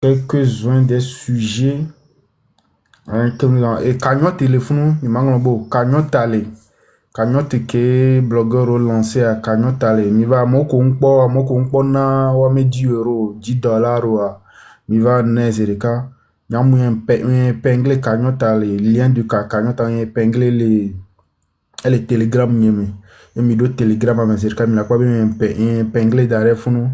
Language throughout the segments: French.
quelques-uns des sujets. Et cagnotte téléphone, il manque un beau cagnotte aller. Cagnotte que blogueur lancé à cagnotte aller. Mi va moko un na wa me 10 euros, 10 dollars wa. Mi va nezereka. Nyamu épinglé cagnotte aller. Lien du cagnotte épinglé les télégrammes nyeme. Et mi do télégramme à zereka mi la quoi bien épinglé d'arrêt funu.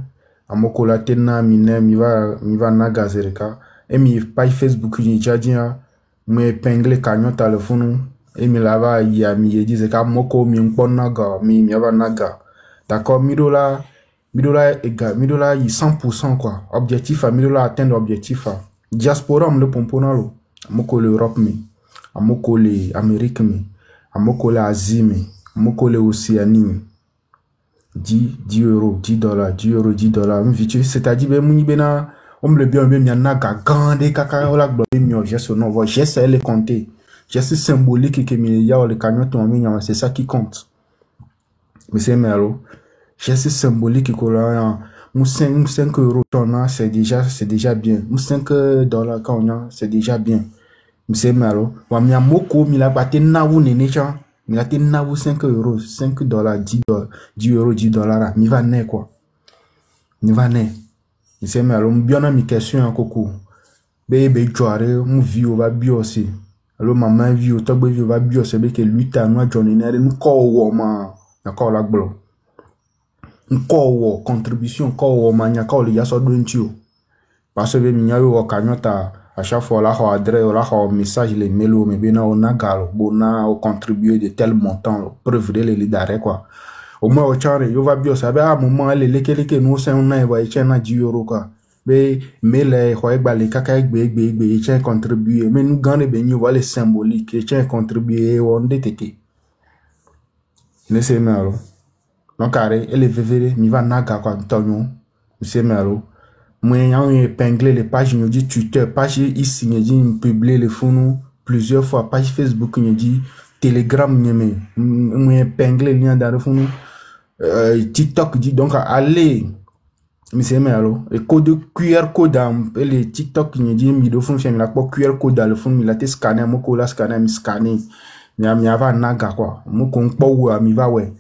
Amoko la tena mi va naga zereka. Et mi page Facebook ni jadia. Me épinglé cagnotte à le funu. Et mi lava ya mi disait ka moko mi mpon naga mi ava naga. D'accord, midola égal midola 100% quoi. Objectif à midola atteindre objectif à. Diaspora me le pomponalo. Moko l'Europe mi. Amoko l'Amérique mi. Amoko l'Asie mi. Amoko l'Océanie mi. 10 euros, 10 dollars, 10 euros, 10 dollars. C'est-à-dire, ben, mouni bena, on me le bien, mais y'en a gagandé, kaka, ola, globé, j'ai ce nom, j'essaie de les compter. J'ai ce symbolique que mi y a le cagnotte, c'est ça qui compte. Mais c'est merlo. J'ai ce symbolique que là, 5 euros, c'est déjà bien. 5 dollars, quand on a, c'est déjà bien. Mais c'est merlo. Wa mi a moko, mi la batte na wu nene, chan. Mi la te na wu 5 euros, 5 dollars, 10 dollars, 10 euros, 10 dollars, mi va ne, quoi. Mi va ne. Mais c'est merlo. M'biona mi question, en coco. Bébé, joare, mon vieux va bio aussi. Alors, maman vieux, toi, vieux va bio, c'est que lui, t'as noa, Johnny, nous, quoi, ma, d'accord, la blanc. Quoi, contribution, quoi, ma, y'a quoi, les y'a so d'un tio. Parce que, mi y'a eu, cagnotta, à chaque fois, là, on adresse, là, on message, les mails, mais bien, on a gal, on a contribué de tel montant, preuve de les d'arrêt, quoi. Au moins, au char, yo va bio, ça va, à un moment, les nous, c'est un an, va y a 10 euros, quoi. Mais les les caca ils tiennent contribué mais nous gagnons ben nous voilà symbolique ils tiennent contribué on détecté laissez moi donc carré et les VV mi va naga quoi tonyo c'est malo moi y'en épinglé les pages nous dit Twitter page ici nous dit publier les photos plusieurs fois page Facebook nous dit Telegram nous moi épinglé lien dans le fond TikTok dit donc allez. Mais c'est malo. Et code QR code et les TikTok qui nous dit mi do fun fait mi la ko QR code dans le fond mi la te scanner mo ko la scanner mi scanner mi ava naga quoi mo ko npo wo mi va we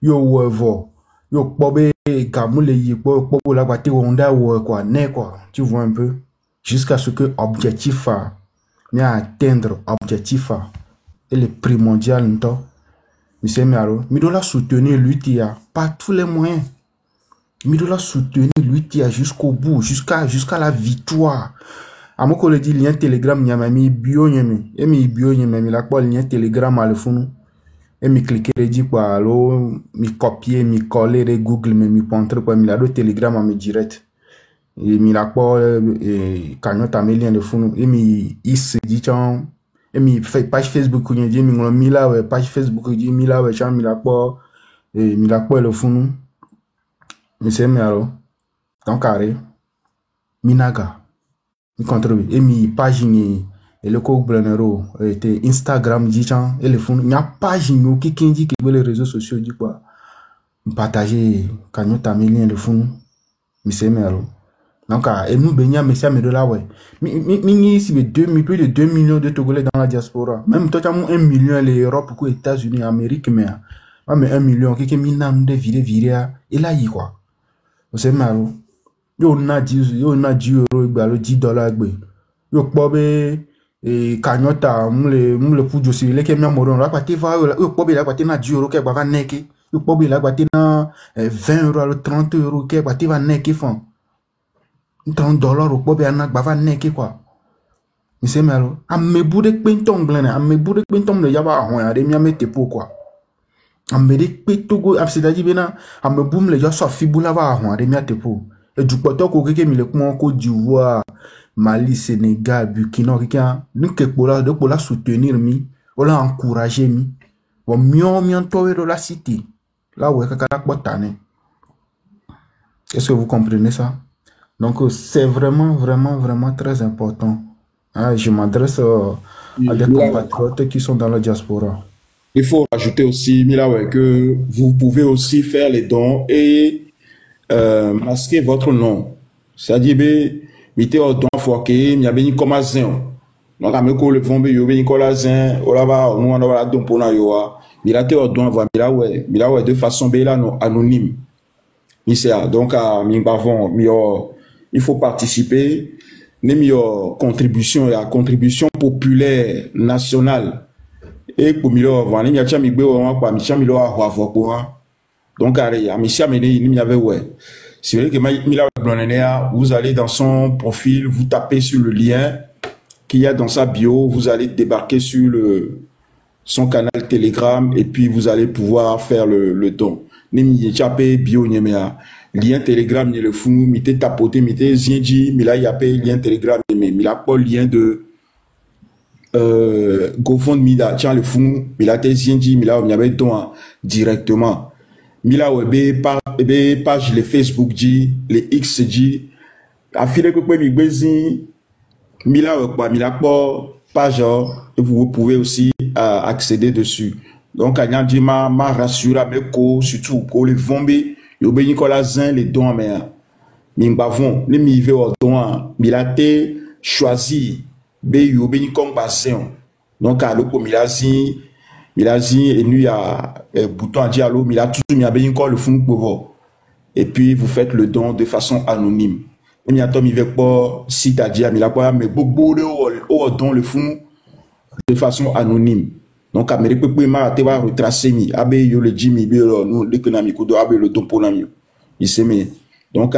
yo wo vo yo po be ga mo le yi po la kwa te wonda wo quoi ne quoi tu vois un peu jusqu'à ce que objectif a mi atteindre objectif a et le primordial nto mi c'est malo mi do la soutenir lui tia par tous les moyens. Mi doit la soutenir lui jusqu'au bout, jusqu'à la victoire. À mon collègue dit lien Telegram nyama mi bio nyami, et mi bio nyama mi la quoi lien Telegram à le fond. Et mi cliquer le dit quoi allo mi copier mi coller les Google mais mi pointer quoi mi la do Telegram à mi direct. Et mi la quoi cagnotte à mi lien de fond et mi is dit chan et mi fait page Facebook ni dit mi la ouais page Facebook dit mi la ouais chan mi la quoi et mi la quoi le fond. Mais c'est alors donc carré minaga mi contribue et mi page ni et le co blanero était Instagram dit et le fond nya page ni qui dit que les réseaux sociaux dit quoi partager cagnotte mi lien de fond mi c'est alors donc et nous benya mais ça me de là ouais mi si plus de 2 millions de Togolais dans la diaspora même toi tu as 1 million les Europe ou États-Unis Amérique mais 1 million qui mina de virer et là y quoi. C'est marrant. Yo na 10 euros gbalo 10 dollars gbe. Yo pobe cagnotta le pujo si le ke mi amoron la pati va yo pobe la pati na 10 euros ke ba neke. Yo pobe la pati na 20 euros 30 euros ke pati va neke fon. 30 dollars yo pobe na ba neke quoi. Mais c'est marrant. Amme bude pentom blene, amme bude pentom le yaba hon ya de mi amete po quoi. Amérique pétogo c'est-à-dire bena ame boum les gens soit fibula va hon de miate po et du poto ko keke mi le Côte d'Ivoire Mali Sénégal Burkina kika nous que pour la soutenir mi ou la encourager mi bon mion toi de la cité là où kaka botane. Est-ce que vous comprenez ça? Donc c'est vraiment très important. Je m'adresse à des compatriotes qui sont dans la diaspora. Il faut ajouter aussi, Milawe, que vous pouvez aussi faire les dons et masquer votre nom. C'est-à-dire, mité au don foké, mi abeni comme azin. Donc à me ko le vombe yo beni ko la zin, o la ba on la don pona yo wa. Milate au don va mila ouais de façon bela no anonyme. Donc à mi bavon mi il faut participer. Nemi contribution la contribution populaire nationale et pour milo vani mi acha mi gbe won pa mi cha mi lo ahwa foko donc à mi cha mi ni avait ouais c'est vrai que mila blonenea vous allez dans son profil, vous tapez sur le lien qu'il y a dans sa bio, vous allez débarquer sur son canal Telegram et puis vous allez pouvoir faire le don. Nemi chape bio nyemea lien Telegram ni le fou, mi te tapoter, mi te zinji, mi la yape lien Telegram, mi la pas lien de GoFundMe da tiens le fou, mi la te zinji, mi la mi avait don directement. Mi la webe page le Facebook dit, les X dit, affilé que mi bezin, mi la pas page et vous pouvez aussi accéder dessus. Donc a dit ma rassura me ko surtout ko le vombe yo be Nicolas Zin les dons mais mi bavon ni mi ve o don mi la te choisi be yo be Nicolas bassin donc à l'eau mi la zin et lui a bouton à dire allô mi la tout mi a be Nicolas le fond pour et puis vous faites le don de façon anonyme et mi attend mi ve pas site à dire mi la pas mais bobo de o don le fond de façon anonyme. Donc, Amérique peut pas retracer mi. Abe yo le Jimmy be nous l'économie kudo abe le don ponami. Donc,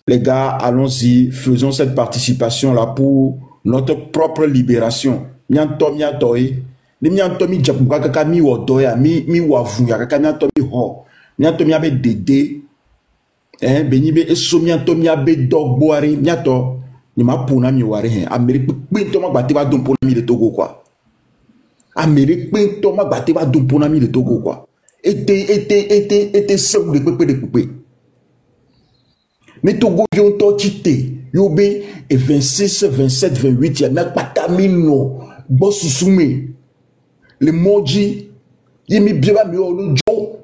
les gars, allons-y, faisons cette participation là pour notre propre libération. Mianto miantoy, ni mianto mi japuka kaka mi wodoya mi wavuya kaka mianto mi ho. Mianto mi abe dede. Beni be eso mianto mi abe dogboare mianto ni ma pona mi ware hen. Amérique peut to ma bate ba don ponami de Togo quoi. Amérique peut Thomas Bateba Dumponami de Togo quoi. Était seul de pépé. Mais Togo yon to chité. Yobe et 26, 27, 28 ya na patamino. Boss soume. Le moji. Yemi bieba mi olu jo.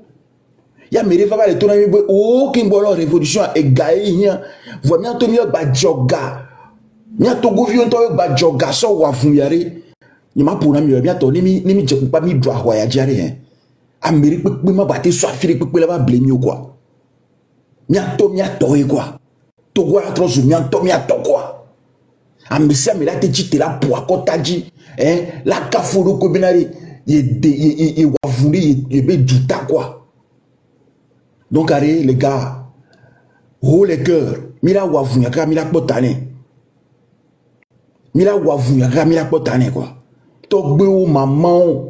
Ya mere va le tonami bo o kimbolo révolution e gaé nya. Vo mi antomi ba joga. Mi Togo yon to ba joga so wa funyare. Ni ma pour mi bientôt ni je peux pas mi droit wa ya jare hein Amérique pe ma baté so afiri pe la va blemi quoi mi ato quoi Togo a trop mi ato quoi amisa mi la te jite la pour akotaji la kaforo ko benari ye wa fundi ye be duta quoi donc allez les gars haut les cœurs mi la wa funya ka mi la potane quoi Togbe ou maman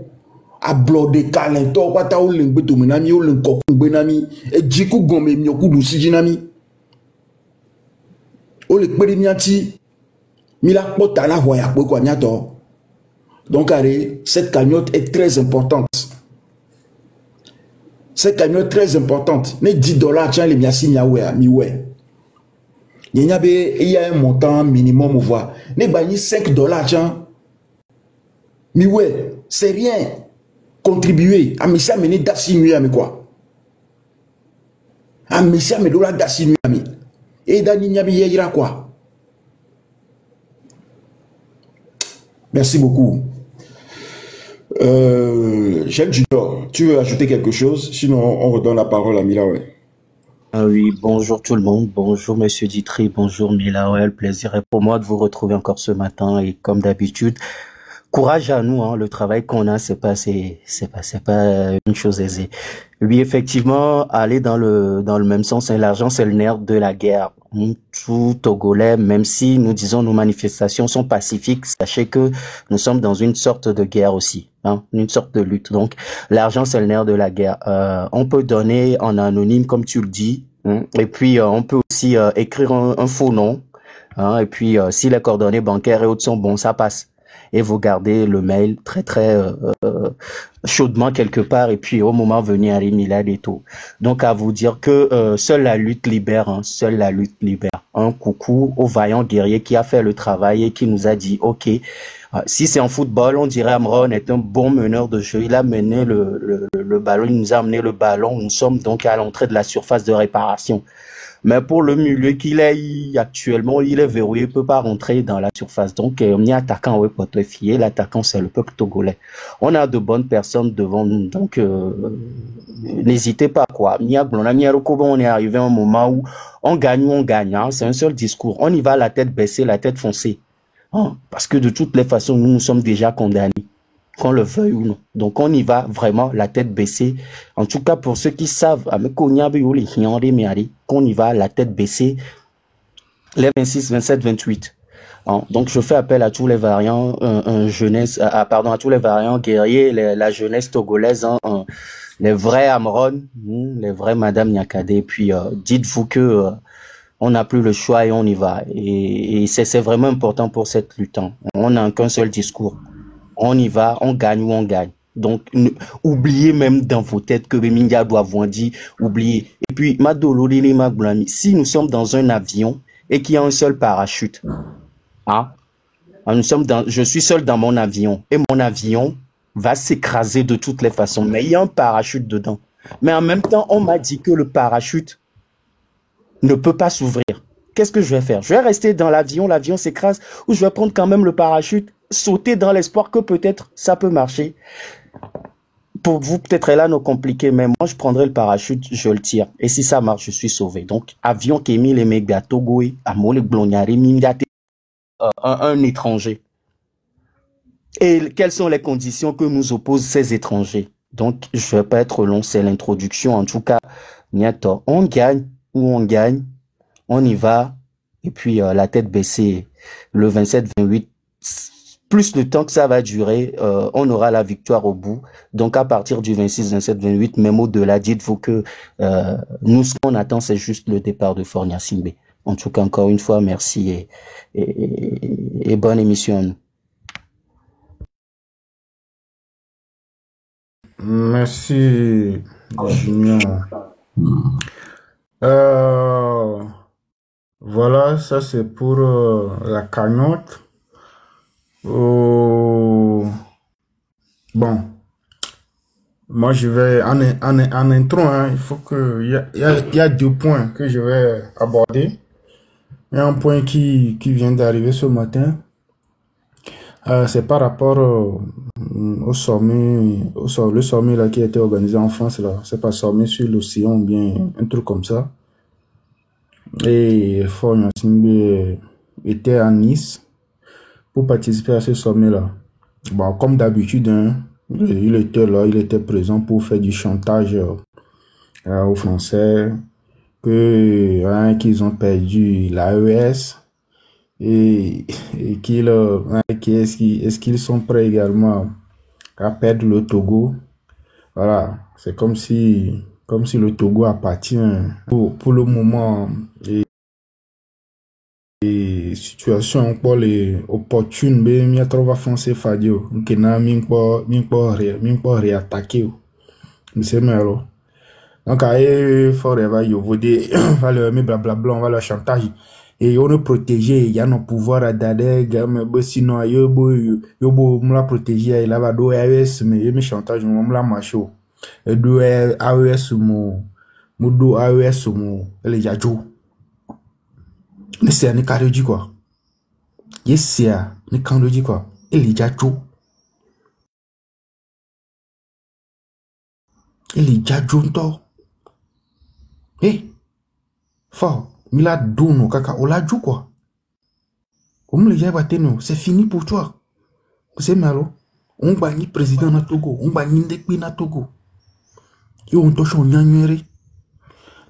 a blodé calin to kwata o lengbe to menami o lenko kugbe nami e jiku gome mi okudu sijinami o le pere mianti mi la pota la voya pe kwa miato. Donc allez, cette cagnotte est très importante. Cette cagnotte très importante. Ne $10 tiens les miasi miwe. Il y a un montant minimum, on voit. Ne bani $5 tiens. Mais ouais, c'est rien. Contribuer. À Messia mener d'assinuer à quoi. À Messia me dola d'assinuer à mi. Et d'ani nyabi ira quoi. Merci beaucoup. Jeanne Junior, tu veux ajouter quelque chose? Sinon, on redonne la parole à Milawe. Ah oui, bonjour tout le monde. Bonjour Monsieur Ditry. Bonjour Milawe. Le plaisir est pour moi de vous retrouver encore ce matin. Et comme d'habitude, courage à nous, hein. Le travail qu'on a, c'est pas une chose aisée. Oui, effectivement, aller dans le même sens, hein, l'argent, c'est le nerf de la guerre. Tout Togolais, même si nous disons nos manifestations sont pacifiques, sachez que nous sommes dans une sorte de guerre aussi, hein, une sorte de lutte. Donc, l'argent, c'est le nerf de la guerre. On peut donner en anonyme, comme tu le dis, hein, et puis on peut aussi écrire un faux nom, hein, et puis si les coordonnées bancaires et autres sont bons, ça passe. Et vous gardez le mail très chaudement quelque part, et puis au moment venu à Milad et tout. Donc à vous dire que seule la lutte libère, hein, seule la lutte libère. Un coucou au vaillant guerrier qui a fait le travail et qui nous a dit ok, si c'est en football, on dirait Amron est un bon meneur de jeu. Il a mené le ballon, il nous a amené le ballon. Nous sommes donc à l'entrée de la surface de réparation. Mais pour le milieu qu'il est actuellement, il est verrouillé, il peut pas rentrer dans la surface. Donc, on y a attaquant, ouais, pour te fier. L'attaquant, c'est le peuple togolais. On a de bonnes personnes devant nous. Donc, n'hésitez pas, quoi. On est arrivé à un moment où on gagne ou on gagne. Hein. C'est un seul discours. On y va la tête baissée, la tête foncée. Hein. Parce que de toutes les façons, nous sommes déjà condamnés, qu'on le veuille ou non. Donc, on y va vraiment la tête baissée. En tout cas, pour ceux qui savent, qu'on y va la tête baissée les 26, 27, 28. Hein. Donc, je fais appel à tous les variants jeunesse, à tous les variants guerriers, la jeunesse togolaise, hein, les vrais Amron, les vrais Madame Nyakade. Puis, dites-vous que on n'a plus le choix et on y va. Et c'est vraiment important pour cette lutte. Hein. On n'a qu'un seul discours. On y va, on gagne ou on gagne. Donc, oubliez même dans vos têtes que Beminga doit vous dire, oubliez. Et puis, si nous sommes dans un avion et qu'il y a un seul parachute, hein, je suis seul dans mon avion et mon avion va s'écraser de toutes les façons, mais il y a un parachute dedans. Mais en même temps, on m'a dit que le parachute ne peut pas s'ouvrir. Qu'est-ce que je vais faire? Je vais rester dans l'avion s'écrase, ou je vais prendre quand même le parachute, sauter dans l'espoir que peut-être ça peut marcher. Pour vous, peut-être là, non compliqué, mais moi, je prendrai le parachute, je le tire. Et si ça marche, je suis sauvé. Donc, avion qui est mis les méga Togoé, à Mole Blonyari, un étranger. Et quelles sont les conditions que nous opposent ces étrangers? Donc, je vais pas être long, c'est l'introduction. En tout cas, on gagne ou on gagne, on y va. Et puis, la tête baissée, le 27-28, plus le temps que ça va durer, on aura la victoire au bout. Donc, à partir du 26, 27, 28, même au-delà, dites-vous que nous, ce qu'on attend, c'est juste le départ de Fornia Simbe. En tout cas, encore une fois, merci et bonne émission à nous. Merci, Junior. Voilà, ça c'est pour la cagnotte. Bon, moi je vais en intro, hein, il faut que il y a 2 points que je vais aborder. Il y a un point qui vient d'arriver ce matin. C'est par rapport au sommet, le sommet là qui a été organisé en France là. C'est pas sommet sur l'océan, bien un truc comme ça. Et Fornia Simbe était à Nice pour participer à ce sommet-là. Bon, comme d'habitude, hein, il était là, il était présent pour faire du chantage aux Français qu'ils ont perdu l'AES et est-ce qu'ils sont prêts également à perdre le Togo. Voilà, c'est comme si le Togo appartient pour le moment. Et situation pour les opportunes ben mi trova foncer fadio que na mi réattaquer monsieur Melo donc forever yo vode va le mi blablabla on va le chantage et on nous protéger il y a nos pouvoirs d'adeg mais sinon yo bo me protéger il va do AES mais mi chantage on me la macho et do AES mo do AES mo le jajo. Mais c'est un écart de quoi? Yes, c'est un écart de quoi? Il est déjà chaud. Il est déjà chaud. Eh, fort. Mila dono kaka ola jou quoi? Comme les gens battent nous, c'est fini pour toi. C'est malo. On bani président na Togo, on bani ndekbi na Togo. Yo on touche on nyanyere.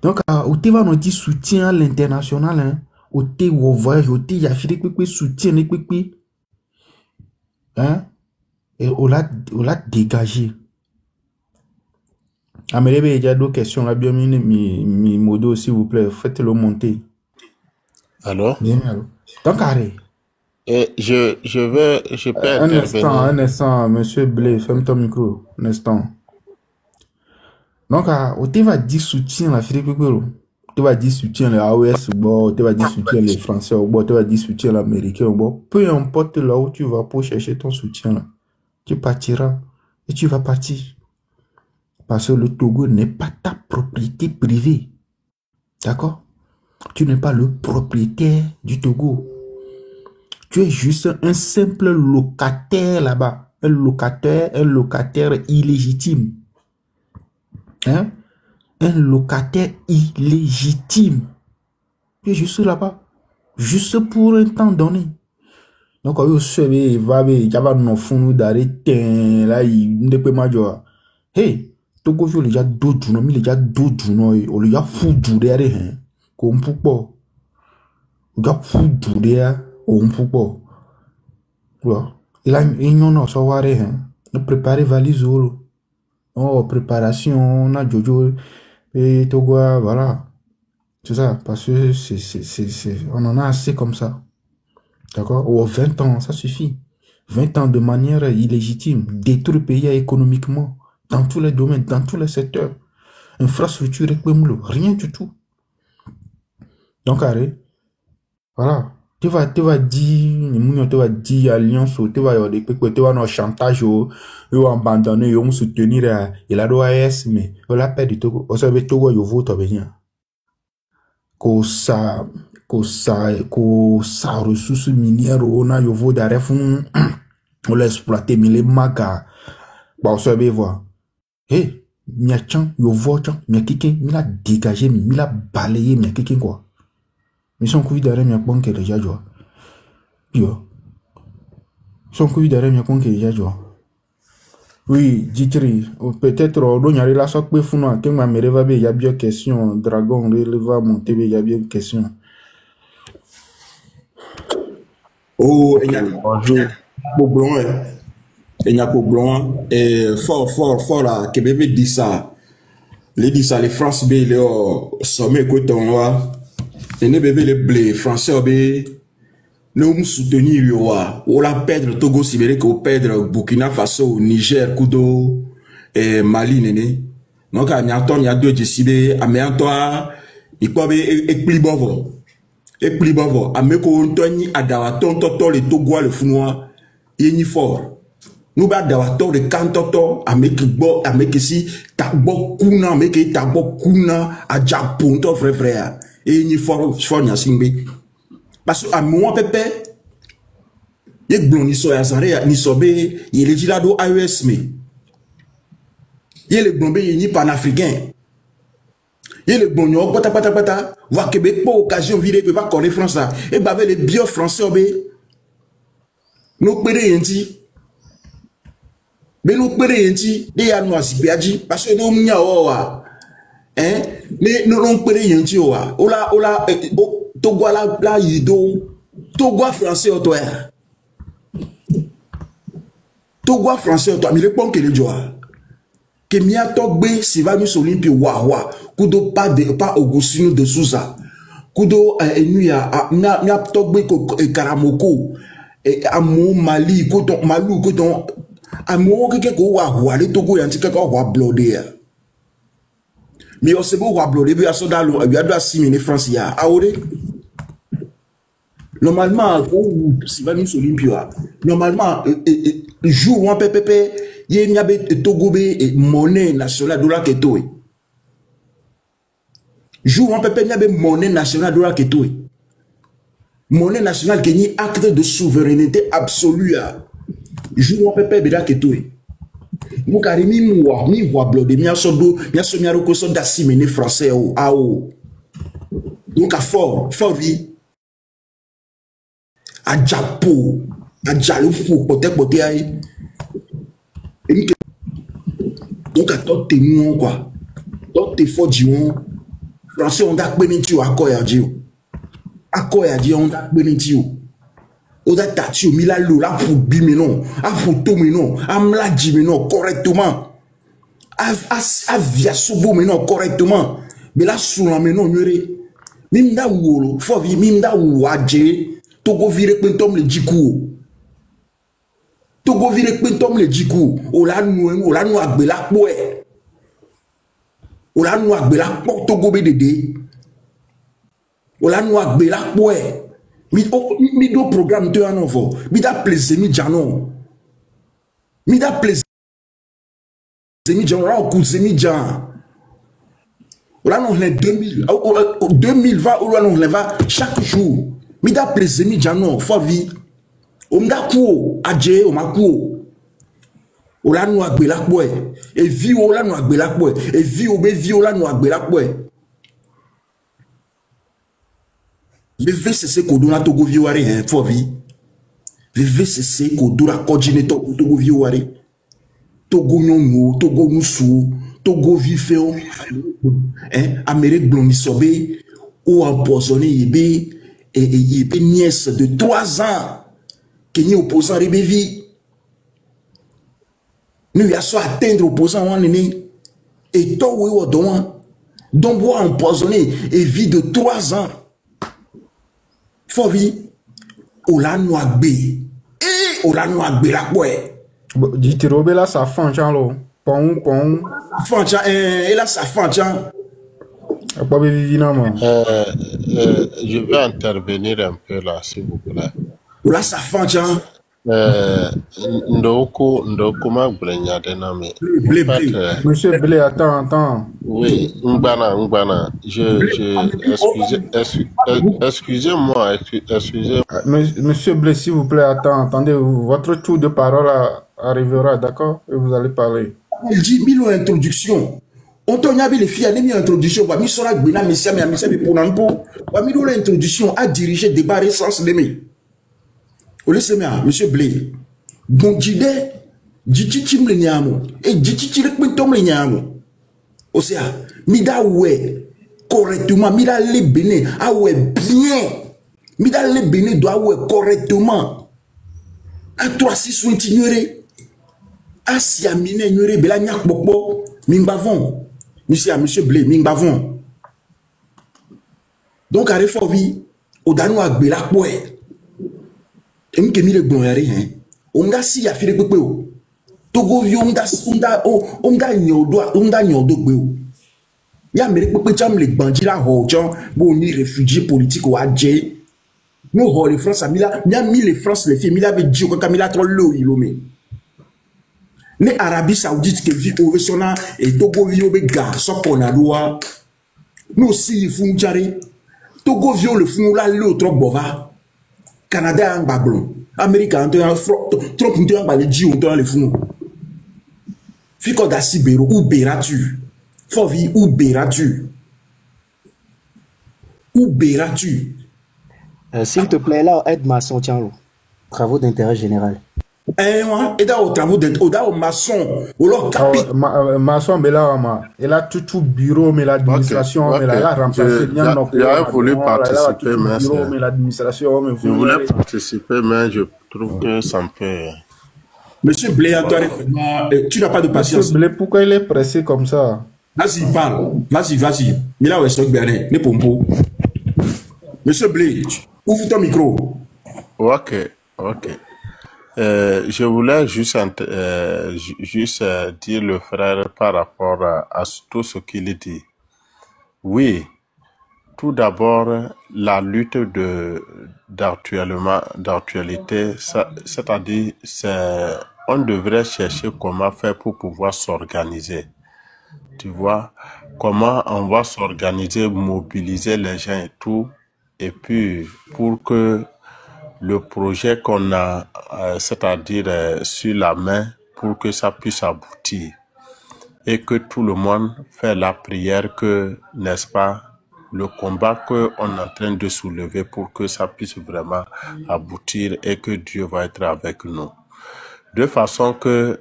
Donc, au TV on dit soutien à l'international, hein. Au té ou voyage au té ya fide pépé soutien ne pépé hein et on l'a dégagé. Amélie, il y a 2 questions là bien mi modo s'il vous plaît faites-le monter. Alors Bien alors. Donc arrête. Je peux intervenir. Un instant monsieur Blé ferme ton micro un instant. Donc au té va dire soutien la fide pépé. Tu vas dire soutien les AOS ou tu vas dire soutien les Français ou tu vas dire soutien l'Américain ou peu importe là où tu vas pour chercher ton soutien là, tu partiras et tu vas partir parce que le Togo n'est pas ta propriété privée, d'accord? Tu n'es pas le propriétaire du Togo. Tu es juste un simple locataire là-bas. Un locataire illégitime. Hein? Un locataire illégitime. Tu es juste là-bas. Juste pour un temps donné. Donc, il va no funu d'arrêter là, il ne peut pas dire. Hey, Togo, il y a d'autres jours, il y a d'autres jours, il y a fou derrière, hein. Comme pourquoi? Il y a fou derrière, comme pourquoi? Il a une autre soirée, hein. De préparer valise, oh, préparation, on a Jojo, et Togo, voilà. C'est ça, parce que on en a assez comme ça. D'accord? Ou 20 ans, ça suffit. 20 ans de manière illégitime, détruire le pays économiquement, dans tous les domaines, dans tous les secteurs. Infrastructure, rien du tout. Donc, arrête. Voilà. Tu vas dire alliance, tu vas dans chantage, tu vas abandonner, tu vas soutenir, il a droit à S, mais on l'a perdu. On savait Togo, il vote bien. Ko sa ressources minières, on a yo vaut d'arrêt fond, on l'a exploité, mais les magas, bah, on savait voir. Hé, mia chan, yo vote, mia kikin, mila dégagé, mila balayé, mia kikin quoi. Mais son coup d'arrêt, mia bon qu'elle déjà joie. Yo. Son coup d'arrêt, mia bon qu'elle déjà joie. Oui, Ditri, peut-être, on y a la soque, mais fou, non, quand ma mère va bien, il y a bien question, dragon, va monter, il y a bien question. Oh, il y a Bonjour. fort là, que bébé dit ça. Les France B, les sommet côté on va. Et les bébés les blés français B. Nous soutenir yo wa. On la perdre Togo Sibéré qu'on perdre Burkina Faso, Niger, Kudo et Mali néné. Donc il y a deux décidés, mais en toi il peut be plus bovo. Et plus bovo, ameko Antoni adawaton toto le Togo le Funoa, yeni fort. Nous ba adawaton le kantoto ameki si takbo kuna ameki takbo kuna a Japon to frère. Yeni fort nya singbe. Parce que à moi pépé yek blon ni so ya sanre ni sobe yele jilado iOS me yele blon be yeni panafricain yele blon yo pata va Québec pour occasion vire que va connaître France là et ba avec les bio français obe no pere yenti be no pere yenti de ya no asibiaji parce que no mnya o wa hein mais no pere yenti o wa ola Togo la yido Togo français o toi Togo français o toi mi le pon que le joa que mi a togbe Sylvanus Olympie wa kudo pas Augustino de Souza kudo enuya mi a togbe ko Karamoko amo Mali koton Malu koton amo keke ko wa le Togo yanti keke wa blodé mi o sebo wa blodé bi aso da lo bi ado asimine France ya aore. Normalement, Sylvanus Olympie, normalement, jour où on peut il y a Togo et monnaie nationale de la Keto. Jour où on peut il y a monnaie nationale de la Keto. Monnaie nationale qui est un acte de souveraineté absolue. Jour où on peut il y a Keto. Nous carrément mi voix blodé mi asodo mi asomi aroko so d'asimene français au ao. Donc à fort vie. A Japo, a Jalofo, pote aïe. Donc à toi t'es non quoi. Donc t'es fort dion. Français on a beniti à quoi ya dio. À quoi ya dio on a beniti o. On a tati o mila lo la pour bimi non, a photo mi non, a mla jimi non correctement. A via sobo mi non correctement. Mais là sous la mi non nyere. Mimda wolo, fo vi mimda waje. Togo vire pentom le jikou. Togo vire pentom le jikou. Ola nou agbe la poe. Ola nou agbe la poe Togo BDD. Ola nou agbe la poe. Mi do programme te anovo. Mi da plaisir mi jano. Mi da plaisir mi jano. Ra okouze mi jan. Là, on est 2000. 2020, on va chaque jour. Mida plezemi jano, favi. Omda kuo, adje, omakuo. Ola nou agbe lakboe. Et vi ola nou agbe lakboe. Et vi ola nou agbe lakboe. VVCC kodona togo viware, hein, favi. VVCC kodona kodjine togo viware. Togo nyongo, Togo Moussou, Togo Vifeo, Amérique Blondisobé, ou empoisonné Yébé, et Yébé nièce de 3 ans, qui est opposant Rébévi. Nous y a soit atteindre opposant en aîné, et toi, oui, ou donc, bois empoisonné, et vie de 3 ans. Faut vie, ou la noagbe, et ou la noagbe la koué. Jitirobe là, ça fancha lo. Pong. Fancha, et là, ça fancha. Pas vivina man. Je vais intervenir un peu là, s'il vous plaît. Là, ça fancha. Ndoko ma blenya dename. Monsieur Blé, attends. Oui, Ngbana. Excusez-moi. Monsieur Blé, s'il vous plaît, attendez, votre tour de parole arrivera, d'accord? Et vous allez parler. Il dit, mille introduction. On t'a mis les filles à mis introduction, va mis sur la gbena, mais pour n'importe. Va mis l'introduction à diriger débat essence de mes. Monsieur Blé, bon d'idée, dit-il le niamo, et dit-il le niamo. Osea, mida ouais, correctement, mida le béné, ah ouais, bien. Mida le béné doit ouais, correctement. À 3-6 ou ignoré. Ah si a miné ignoré, bela nyak bokbo, mingbavon. Monsieur Blé, mingbavon. Donc, à réformer, au danou à bela koué. Et nous qui mis le bon hein. On a si a fait le peu. Togo vi on da nyodo gbe. Ya mere pe cham le bandit la hojan bo ni réfugié politique ou adje. Nous ho les France amila, nya mi les France les filles mi la veut dire que Camila trop lo ilome. Ne Arabie Saoudite que vi au sona et Togo vi obe garçon qu'on a loi. Nous si fun jare. Togo vi le fun la le trop bova. Canada en bablon, Amérique en train Trump en train de dire on train le fou. Fico da Sibéro où béras-tu? Fovi où béras-tu? Où béras-tu? S'il te plaît, là, aide maçon, tiens, travaux d'intérêt général. Moi, et dans travaux d'intérêt, au maçon, au leur capite. Maçon, mais là, et là, tout bureau, mais l'administration, mais là, remplacé. J'ai voulu participer, mais je voulais participer, mais je trouve que ça me peut. Monsieur Blé, tu n'as pas de patience. Monsieur Blé, pourquoi il est pressé comme ça? Vas-y, parle. Vas-y. Mais là, où est-ce que Berlin, les pompos? Monsieur Blé, ouvre ton micro. Ok. Je voulais juste dire le frère par rapport à tout ce qu'il dit. Oui, tout d'abord, la lutte d'actualité, c'est-à-dire, on devrait chercher comment faire pour pouvoir s'organiser. Tu vois, comment on va s'organiser, mobiliser les gens et tout, et puis pour que le projet qu'on a, c'est-à-dire sur la main, pour que ça puisse aboutir. Et que tout le monde fait la prière que, n'est-ce pas, le combat qu'on est en train de soulever pour que ça puisse vraiment aboutir et que Dieu va être avec nous. De façon que,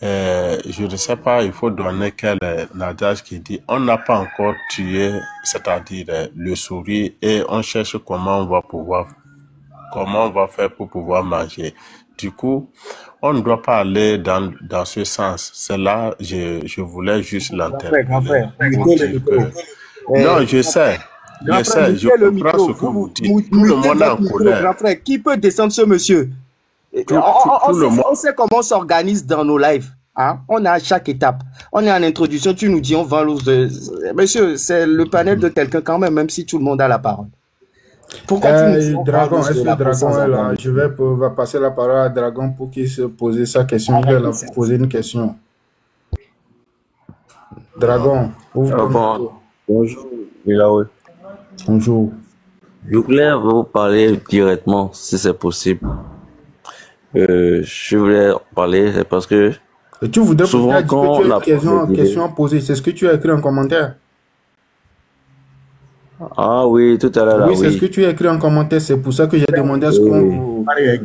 je ne sais pas, il faut donner quel adage qui dit, on n'a pas encore tué, c'est-à-dire le souris, et on cherche comment on va faire pour pouvoir manger. Du coup, on ne doit pas aller dans ce sens. C'est là, je voulais juste l'intervenir. Non, je sais, je comprends ce que vous dites. Tout le monde est en colère. Grand frère, qui peut descendre ce monsieur? On sait comment on s'organise dans nos lives. Hein? On a à chaque étape. On est en introduction, tu nous dis on vend l'ours de... Monsieur, c'est le panel de quelqu'un quand même si tout le monde a la parole. Pourquoi Dragon, est-ce que Dragon est là? Je vais passer la parole à Dragon pour qu'il se pose sa question. Il va poser une question. Dragon, ouvre ton micro. Bonjour, Milawe. Bonjour. Je voulais vous parler directement, si c'est possible. Je voulais parler, c'est parce que Et tu voudrais souvent peut-être dire que quand tu as on une apprend des idées... question à poser. C'est ce que tu as écrit en commentaire. Ah oui, tout à l'heure là, Oui, c'est ce que oui. tu as écrit en commentaire. C'est pour ça que j'ai demandé à ce Oui.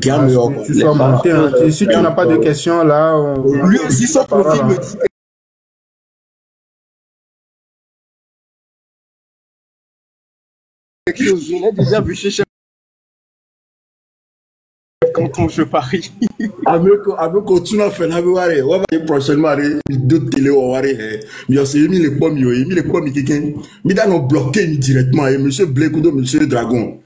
que tu sois Parce monté. Hein. que, Si tu n'as pas de questions là, on va Lui te aussi, laisser la son parole. profil me Hein. dit quelque chose. Je l'ai déjà vu chez Chef Canton, je parie. Avec continue à faire la soirée. On va aller prochainement de télé au soirée. Mais c'est mis les pommes, mis les pommes, quelqu'un. Mais dans nos bloqués directement, monsieur Blekudo, monsieur Dragon.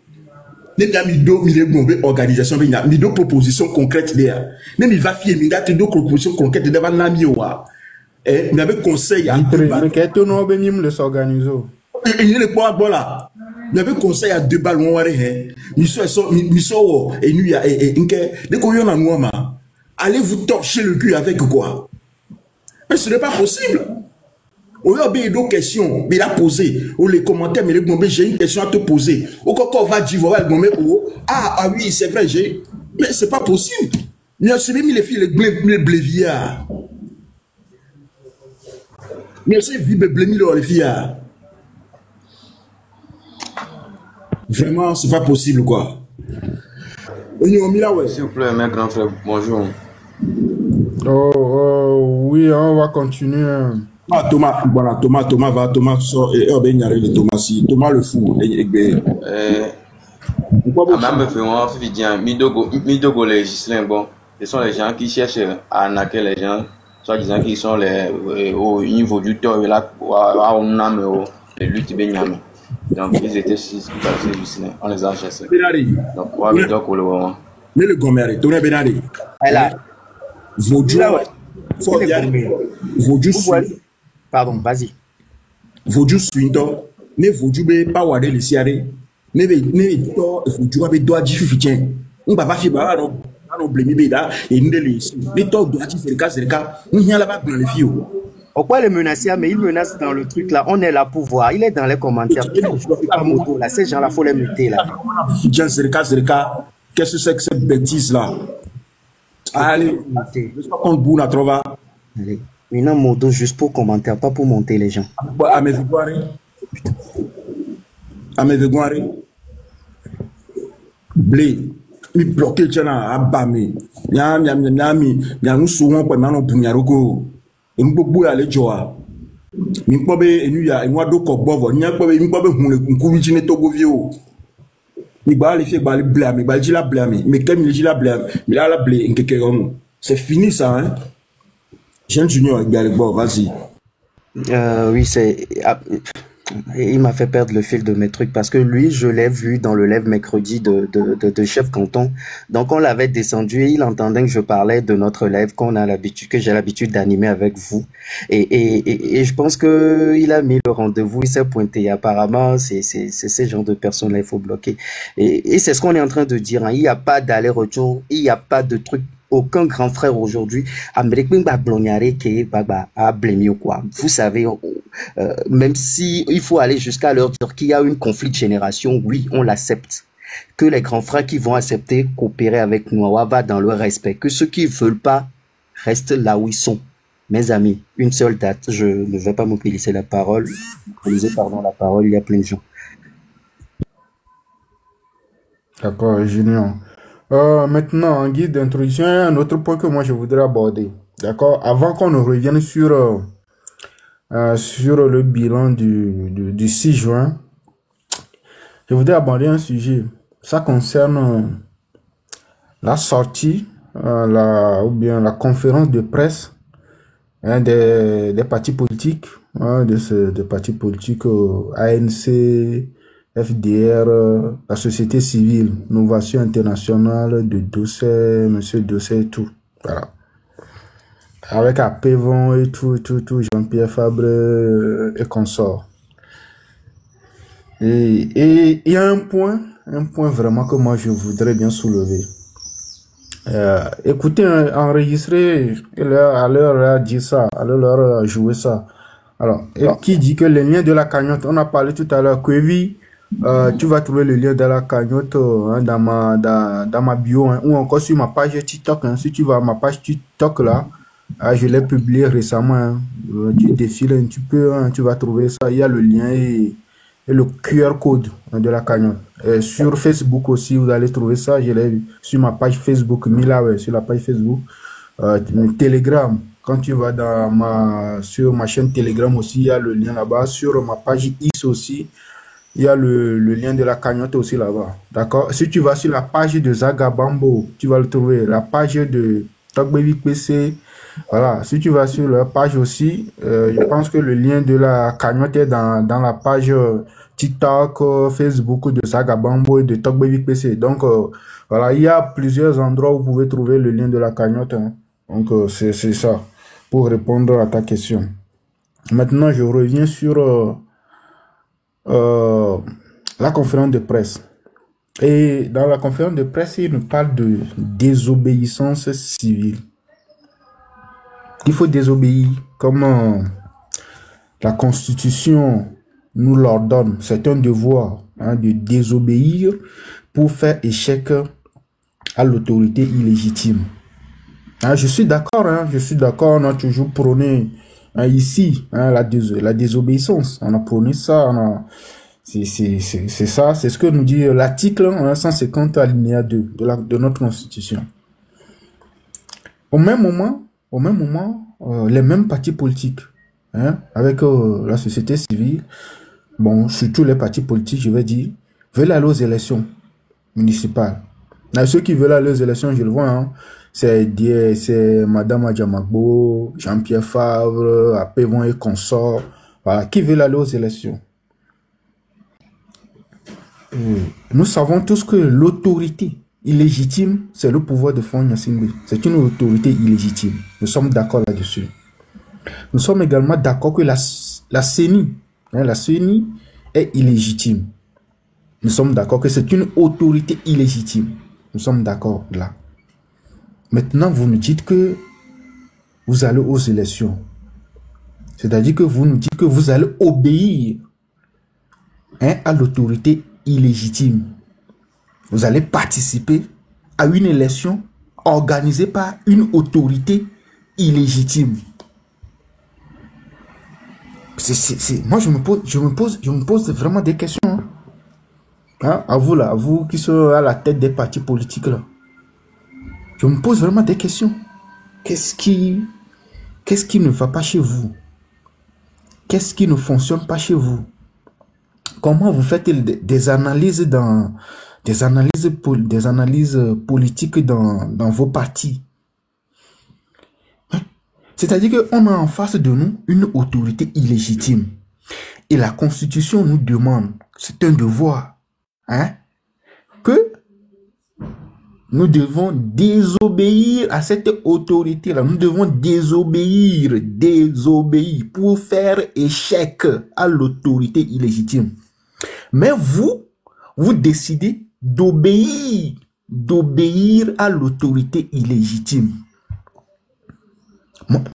Ne mi ami do mi le gombe organisation bi na mi do proposition concrète derrière. Ne mi va fier mi date do proposition concrète devant la mi wa. Mi avait conseil à deux balles. Mais qu'est-ce que nous avons de s'organiser? Et il est pas bon là. Mi avait conseil à deux balles on ware he. Mi so et nous ya et nke de ko yona nous ma. Allez vous torcher le cul avec quoi? Mais ce n'est pas possible. On a bien d'autres questions, mais il a posé. Ou les commentaires, mais j'ai une question à te poser. Ou quand on va dire, ah oui, c'est vrai, j'ai. Mais c'est pas possible. Mais c'est même les filles, les bléviards. Mais c'est vie, les filles. Vraiment, c'est pas possible, quoi. S'il vous plaît, mes grands frères, bonjour. Oui, on va continuer. Ah, Thomas, voilà, Thomas sort et Thomas le fou. Même vraiment, Midogo les Gislains, bon, ce sont les gens qui cherchent à arnaquer les gens, soit disant qu'ils sont au niveau du tort, là, on a les luttes Benyame. Donc, ils étaient passés Gislains, on les a chassés. Donc, on va Midogo le moment. Mais le gommère, Thomas Benari. Pardon, vas-y. Voju suinto ne voju be pa wade le siare ne to voju be do aji fificien un baba fi ba no blemi be da e ndele ne to do aji serika un la ba glan le fio. Pourquoi le menacer? Mais il menace dans le truc là. On est là pour voir. Il est dans les commentaires. Moto, là. Ces gens-là, il faut les muter là. Qu'est-ce que c'est que cette bêtise là? Allez, on bout la trova. Allez. Maintenant, moto juste pour commenter, pas pour monter les gens. À mes victoires. À mes victoires. Blé. Mi bloqué tchana abami. Nya nous souvent quoi maintenant pour nyaroko. Et nous beaucoup aller joa. Mi pobe enu ya enwa do ko bovo. Nya pobe mi pobe hun le kunku ji ne togo vio. Mi ba le fi ba le blâme, mi ba ji la blâme. Mais comme il ji la blâme, mi la blé nkeke on. C'est fini ça hein. Jean Junior, vas-y. Oui, c'est. Il m'a fait perdre le fil de mes trucs parce que lui, je l'ai vu dans le live mercredi de Chef Canton. Donc, on l'avait descendu et il entendait que je parlais de notre live que j'ai l'habitude d'animer avec vous. Et je pense que il a mis le rendez-vous, il s'est pointé. Apparemment, c'est ce genre de personnes-là, il faut bloquer. Et c'est ce qu'on est en train de dire. Hein. Il n'y a pas d'aller-retour, il n'y a pas de truc. Aucun grand frère aujourd'hui, vous savez, même si il faut aller jusqu'à leur dire qu'il y a un conflit de génération, oui, on l'accepte. Que les grands frères qui vont accepter coopérer avec nous, va dans le respect. Que ceux qui ne veulent pas restent là où ils sont. Mes amis, une seule date, je ne vais pas mobiliser la parole. Pardon, la parole, il y a plein de gens. D'accord, Junior. Maintenant, en guise d'introduction, un autre point que moi je voudrais aborder. D'accord? Avant qu'on ne revienne sur le bilan du 6 juin, je voudrais aborder un sujet. Ça concerne la sortie, ou bien la conférence de presse des partis politiques, des partis politiques ANC, FDR, la société civile, Novation Internationale de Dossé, Monsieur Dossé et tout. Voilà. Avec Apévon et tout, Jean-Pierre Fabre et consorts. Et il y a un point vraiment que moi je voudrais bien soulever. Écoutez, enregistrer, à leur dire ça, à leur jouer ça. Alors, et qui dit que les liens de la cagnotte, on a parlé tout à l'heure, Kwevi, tu vas trouver le lien de la cagnotte dans ma bio, hein, ou encore sur ma page TikTok. Hein. Si tu vas à ma page TikTok là, je l'ai publié récemment. Hein. Tu défiles un petit peu, hein, tu vas trouver ça. Il y a le lien et le QR code hein, de la cagnotte. Et sur Facebook aussi, vous allez trouver ça. Je l'ai sur ma page Facebook, Milawel, sur la page Facebook. Telegram. Quand tu vas sur ma chaîne Telegram aussi, il y a le lien là-bas. Sur ma page X aussi, il y a le lien de la cagnotte aussi là-bas. D'accord? Si tu vas sur la page de Zagabambo, tu vas le trouver. La page de Tokbaby PC. Voilà. Si tu vas sur leur page aussi, je pense que le lien de la cagnotte est dans la page TikTok, Facebook de Zagabambo et de Tokbaby PC. Donc, voilà, il y a plusieurs endroits où vous pouvez trouver le lien de la cagnotte. Hein. Donc, c'est ça, pour répondre à ta question. Maintenant, je reviens sur la conférence de presse. Et dans la conférence de presse, il nous parle de désobéissance civile. Il faut désobéir comme la Constitution nous l'ordonne. C'est un devoir hein, de désobéir pour faire échec à l'autorité illégitime. Ah, je suis d'accord, hein, on a toujours prôné hein, ici hein, la désobéissance. On a prôné ça, c'est ça, c'est ce que nous dit l'article hein, 150 alinéa 2 de notre Constitution. Au même moment, les mêmes partis politiques, hein, avec la société civile, bon, surtout les partis politiques, je vais dire, veulent aller aux élections municipales. Là, ceux qui veulent aller aux élections, je le vois, hein, c'est Madame Adjamagbo, Jean-Pierre Favre, Apévon et consorts, voilà, qui veulent aller aux élections. Nous savons tous que l'autorité illégitime, c'est le pouvoir de Faure Gnassingbé. C'est une autorité illégitime. Nous sommes d'accord là-dessus. Nous sommes également d'accord que la CENI, hein, la CENI est illégitime. Nous sommes d'accord que c'est une autorité illégitime. Nous sommes d'accord là. Maintenant, vous nous dites que vous allez aux élections. C'est-à-dire que vous nous dites que vous allez obéir hein, à l'autorité illégitime. Vous allez participer à une élection organisée par une autorité illégitime. Moi, je me pose vraiment des questions. Hein. Hein, à vous là, à vous qui sont à la tête des partis politiques là. Je me pose vraiment des questions. Qu'est-ce qui ne va pas chez vous? Qu'est-ce qui ne fonctionne pas chez vous? Comment vous faites des analyses politiques dans vos partis? C'est-à-dire qu'on a en face de nous une autorité illégitime. Et la Constitution nous demande, c'est un devoir, hein, que nous devons désobéir à cette autorité-là. Nous devons désobéir pour faire échec à l'autorité illégitime. Mais vous décidez d'obéir à l'autorité illégitime.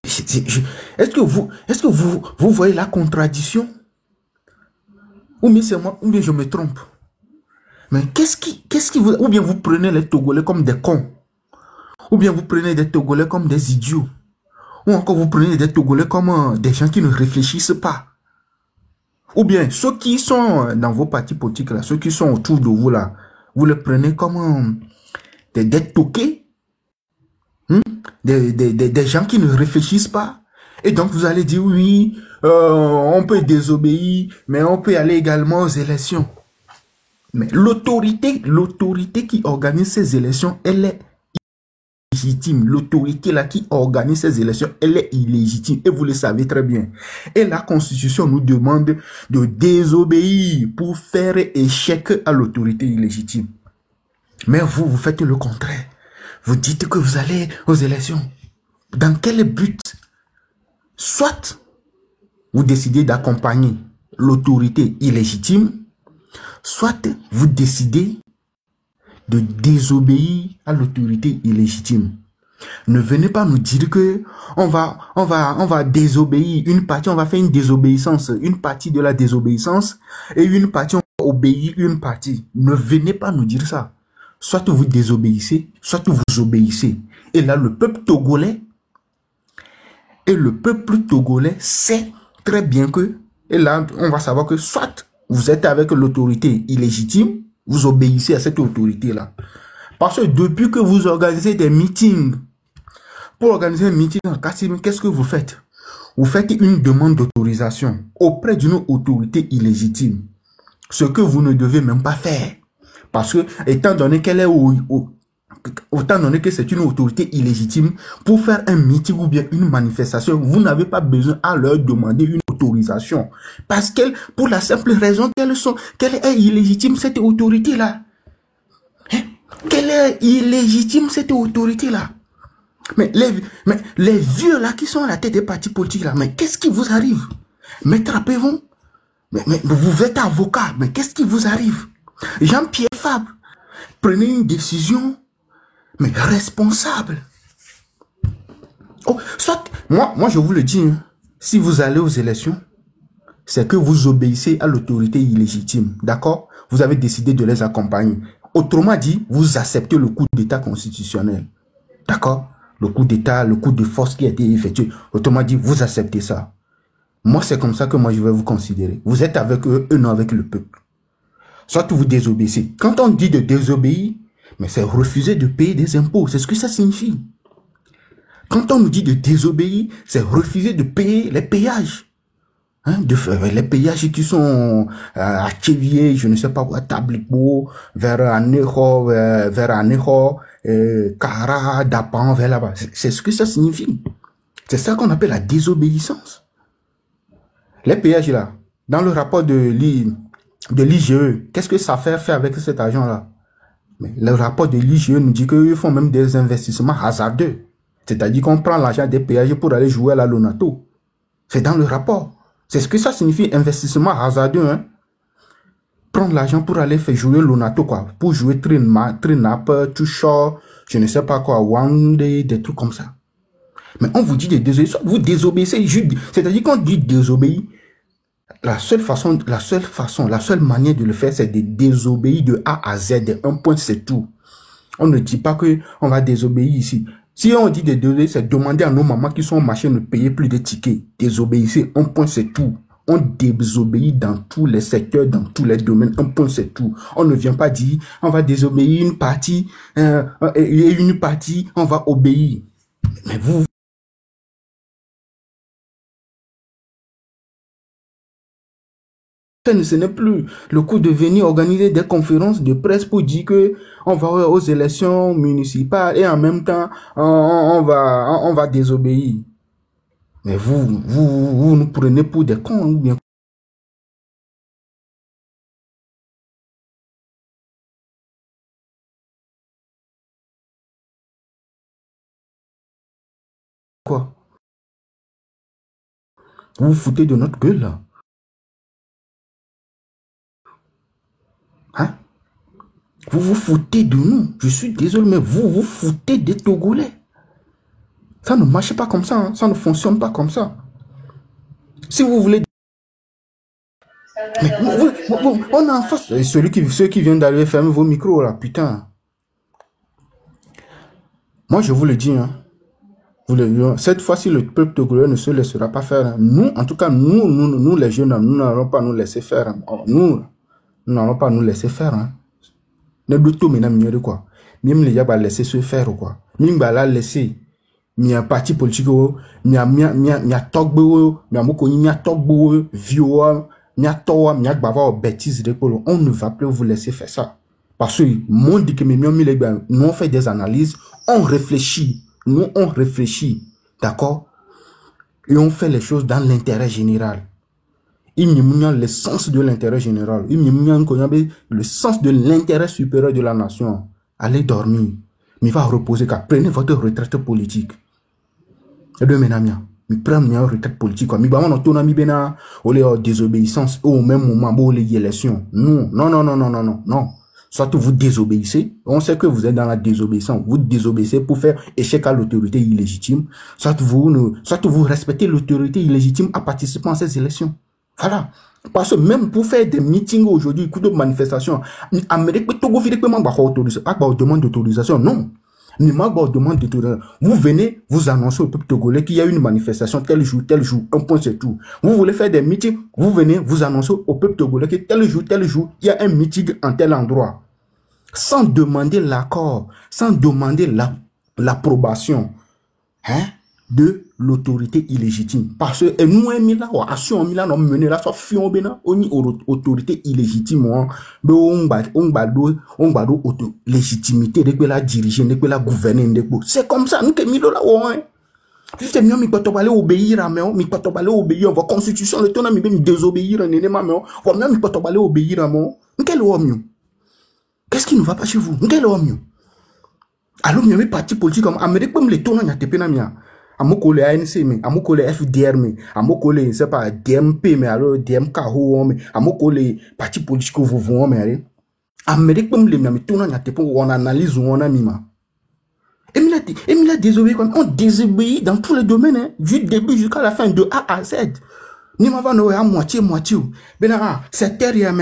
Est-ce que vous voyez la contradiction? Ou bien c'est moi, ou bien je me trompe. Mais qu'est-ce qui vous... Ou bien vous prenez les Togolais comme des cons. Ou bien vous prenez des Togolais comme des idiots. Ou encore vous prenez des Togolais comme des gens qui ne réfléchissent pas. Ou bien ceux qui sont dans vos partis politiques là, ceux qui sont autour de vous là, vous les prenez comme des toqués. Des gens qui ne réfléchissent pas. Et donc vous allez dire oui, on peut désobéir, mais on peut aller également aux élections. Mais l'autorité qui organise ces élections, elle est illégitime. L'autorité là qui organise ces élections, elle est illégitime. Et vous le savez très bien. Et la Constitution nous demande de désobéir pour faire échec à l'autorité illégitime. Mais vous faites le contraire. Vous dites que vous allez aux élections. Dans quel but? Soit vous décidez d'accompagner l'autorité illégitime, soit vous décidez de désobéir à l'autorité illégitime. Ne venez pas nous dire que on va désobéir une partie, on va faire une désobéissance, une partie de la désobéissance et une partie on va obéir une partie. Ne venez pas nous dire ça. Soit vous désobéissez, soit vous obéissez. Et là, le peuple togolais sait très bien que, et là, on va savoir que soit vous êtes avec l'autorité illégitime, vous obéissez à cette autorité-là. Parce que depuis que vous organisez des meetings, pour organiser un meeting en Kassim, qu'est-ce que vous faites? Vous faites une demande d'autorisation auprès d'une autorité illégitime. Ce que vous ne devez même pas faire. Parce que, étant donné qu'elle est autant donné que c'est une autorité illégitime, pour faire un meeting ou bien une manifestation, vous n'avez pas besoin à leur demander une autorisation. Parce qu'elle, pour la simple raison qu'elle est illégitime, cette autorité-là. Hein? Qu'elle est illégitime, cette autorité-là. Mais les vieux là qui sont à la tête des partis politiques là, mais qu'est-ce qui vous arrive? Mais trappez-vous. Mais vous êtes avocat, mais qu'est-ce qui vous arrive? Jean-Pierre Fabre, prenez une décision, mais responsable. Oh, soit, moi je vous le dis, hein, si vous allez aux élections, c'est que vous obéissez à l'autorité illégitime, d'accord? Vous avez décidé de les accompagner. Autrement dit, vous acceptez le coup d'État constitutionnel, d'accord? Le coup d'État, le coup de force qui a été effectué. Autrement dit, vous acceptez ça. Moi, c'est comme ça que moi, je vais vous considérer. Vous êtes avec eux, eux non avec le peuple. Soit vous désobéissez. Quand on dit de désobéir, mais c'est refuser de payer des impôts. C'est ce que ça signifie. Quand on nous dit de désobéir, c'est refuser de payer les péages. Hein, les péages qui sont à Tchévier, je ne sais pas où, à Tablibo, vers Aneho, Kara, Dapan, vers là-bas. C'est ce que ça signifie. C'est ça qu'on appelle la désobéissance. Les péages là, dans le rapport de l'IGE, qu'est-ce que ça fait avec cet argent-là? Mais le rapport de l'IGE nous dit qu'ils font même des investissements hasardeux. C'est-à-dire qu'on prend l'argent des péages pour aller jouer à la Lonato. C'est dans le rapport. C'est ce que ça signifie, investissement hasardeux, hein. Prendre l'argent pour aller faire jouer Lonato, quoi. Pour jouer Trinap, Tushor, je ne sais pas quoi, Wande, des trucs comme ça. Mais on vous dit de désobéir, soit vous désobéissez, c'est-à-dire qu'on dit désobéir, la seule manière de le faire, c'est de désobéir de A à Z, de un point, c'est tout. On ne dit pas que on va désobéir ici. Si on dit de désobéir, c'est demander à nos mamans qui sont au marché de ne payer plus de tickets. Désobéissez, un point, c'est tout. On désobéit dans tous les secteurs, dans tous les domaines, un point, c'est tout. On ne vient pas dire, on va désobéir une partie, et une partie, on va obéir. Mais vous, ce n'est plus le coup de venir organiser des conférences de presse pour dire que on va aux élections municipales et en même temps on va désobéir. Mais vous nous prenez pour des cons ou bien quoi? Vous vous foutez de notre gueule là. Hein? Vous vous foutez de nous. Je suis désolé, mais vous vous foutez des Togolais. Ça ne marche pas comme ça. Hein. Ça ne fonctionne pas comme ça. Si vous voulez... Mais on a en face... Ceux qui viennent d'arriver, fermez vos micros là, putain. Moi, je vous le dis, hein. Cette fois-ci, le peuple togolais ne se laissera pas faire. Hein. Nous, en tout cas, nous les jeunes, nous n'allons pas nous laisser faire. Hein. Nous n'allons pas nous laisser faire. Hein. Ne doutons pas de quoi. Même les gens vont laisser se faire quoi. Même va la laisser. Mia parti politique, mia togbo, mia mokoni, mia togbo, vieux, mia toa, mia bava bêtises de polo. On ne va plus vous laisser faire ça. Parce que mon dit que nous on fait des analyses, on réfléchit. Nous on réfléchit. D'accord? Et on fait les choses dans l'intérêt général. Il y a le sens de l'intérêt général. Il y a le sens de l'intérêt supérieur de la nation. Allez dormir. Mais va reposer car prenez votre retraite politique. Et de menamia. Mais prenez une retraite politique. Mais bah on a mis bena au désobéissance au même moment où les élections. Non. Soit vous désobéissez, on sait que vous êtes dans la désobéissance, vous désobéissez pour faire échec à l'autorité illégitime, soit vous respectez l'autorité illégitime en participant à ces élections. Voilà. Parce que même pour faire des meetings aujourd'hui, coup de manifestation, Amérique, demande d'autorisation, non. Demande d'autorisation. Vous venez, vous annoncez au peuple togolais qu'il y a une manifestation tel jour, un point c'est tout. Vous voulez faire des meetings, vous venez, vous annoncez au peuple togolais que tel jour, il y a un meeting en tel endroit. Sans demander l'accord, sans demander l'approbation de l'autorité illégitime. Parce que nous, on mené là, soit fion bena, on autorité illégitime, on légitimité de la diriger, de la gouverner, c'est comme ça, nous que mis là, juste mieux, mi peut pas obéir à moi, mi peut pas obéir, la constitution, le ton mi bien désobéir, nénéma, mais on va mi peut pas obéir à moi, quel homme. Qu'est-ce qui ne va pas chez vous? Quel homme? Alors, il y a des partis politiques comme Amérique, comme les tournants, il y a des pénamia. Amoko le ANC, mais amoko le FDR, mais amoko le, c'est pas DMP, mais alors DMK, mais amoko le partis politiques, vous voyez, mais Amérique, comme les miens, tournants, il y a des pénamia, on analyse, on a mis. Et il a désobéi, on désobéit dans tous les domaines, hein, du début jusqu'à la fin, de A à Z. Ni ma va nous à moitié. Ben, c'est terre,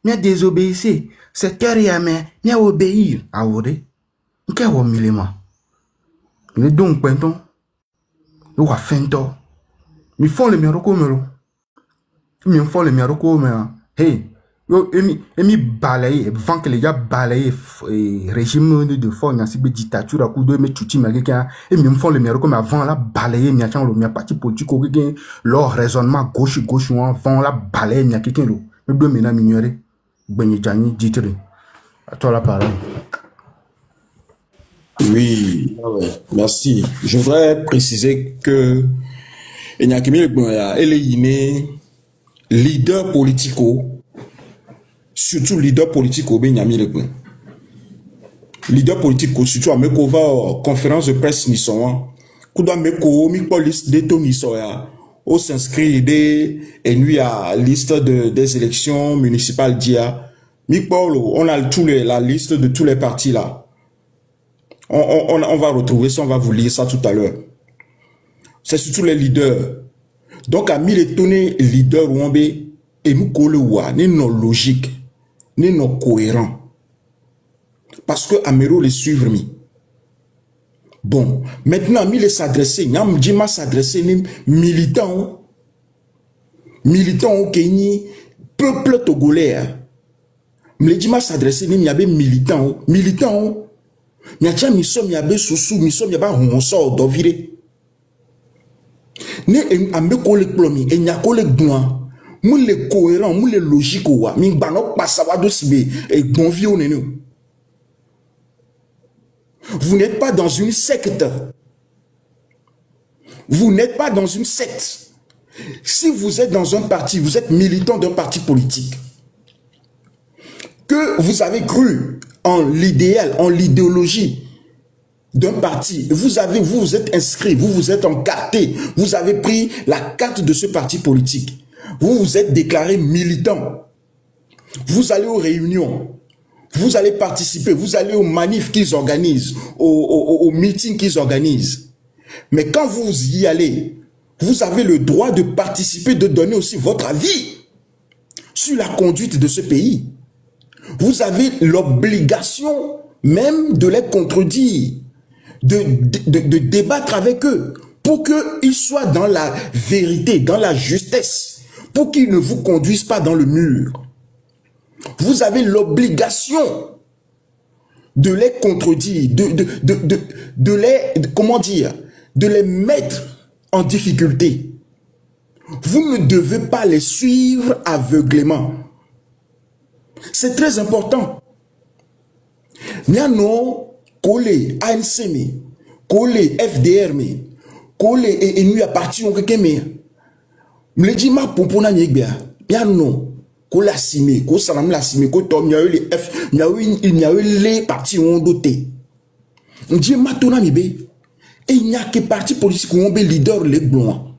mais désobéissé. C'est terre, mais obéir. Ah, ouais. Qu'est-ce que vous avez? Il est donc, pendant. Nous avons fait un temps. Nous font les miroirs comme nous font les miroirs comme hey, yo, emi balaye, avant que les gars balaye régime de force, n'a pas dictature à coup de me tuti mais quelqu'un, et me font les miroirs comme avant la balaye, mia chang le mia parti politique ou quelqu'un, leur raisonnement gauche ou avant la balaye mia quelqu'un lo, me deux mena mignonné, benye jani ditre. À toi la parole. Oui, merci. Je voudrais préciser que Enyakimi Lekboya, elle est leader politico, surtout leader politico, Benyami Lekboya. Leader politico, surtout à Mekova, conférence de presse Nissan, Kouda Meko, Mikpo liste d'éto Nissan, on s'inscrit et nuit à liste des élections municipales d'IA. Mikpo, on a la liste de tous les partis là. On va retrouver ça, on va vous lire ça tout à l'heure. C'est surtout les leaders. Donc, à mille étonnés leaders Ouambe, et nous collons, ni non logique, ni non cohérent. Parce que Amero les suivre mi. Bon, maintenant, mille s'adresser, n'am dima s'adresser, ni militants au Kenya, peuple togolais. M'le dima s'adresser, ni m'yabe militants. Miatia miso miabe susu miso miaba honso dovire ne ambe ko le plomi e nya ko le gwan mu le cohérent mu le logique wa mi gba no passa wa do sibe e gbon vi o nenu. Vous n'êtes pas dans une secte. Vous n'êtes pas dans une secte. Si vous êtes dans un parti, vous êtes militant d'un parti politique, que vous avez cru en l'idéal, en l'idéologie d'un parti, vous êtes inscrit, vous vous êtes encarté, vous avez pris la carte de ce parti politique, vous vous êtes déclaré militant, vous allez aux réunions, vous allez participer, vous allez aux manifs qu'ils organisent, aux meetings qu'ils organisent. Mais quand vous y allez, vous avez le droit de participer, de donner aussi votre avis sur la conduite de ce pays. Vous avez l'obligation même de les contredire, de débattre avec eux, pour qu'ils soient dans la vérité, dans la justesse, pour qu'ils ne vous conduisent pas dans le mur. Vous avez l'obligation de les contredire, de les mettre en difficulté. Vous ne devez pas les suivre aveuglément. C'est très important. Nyano, Kole, ANC, Kole, FDR, Kole, et nous, à partir de quelqu'un, me dit ma pompona nyegbia, Nyano, Kole assimé, Kole salam l'assimé, Kole tom, il y a eu les partis ont doté. On dit ma tona nibe, et il n'y a que parti politique où on be leader les blancs.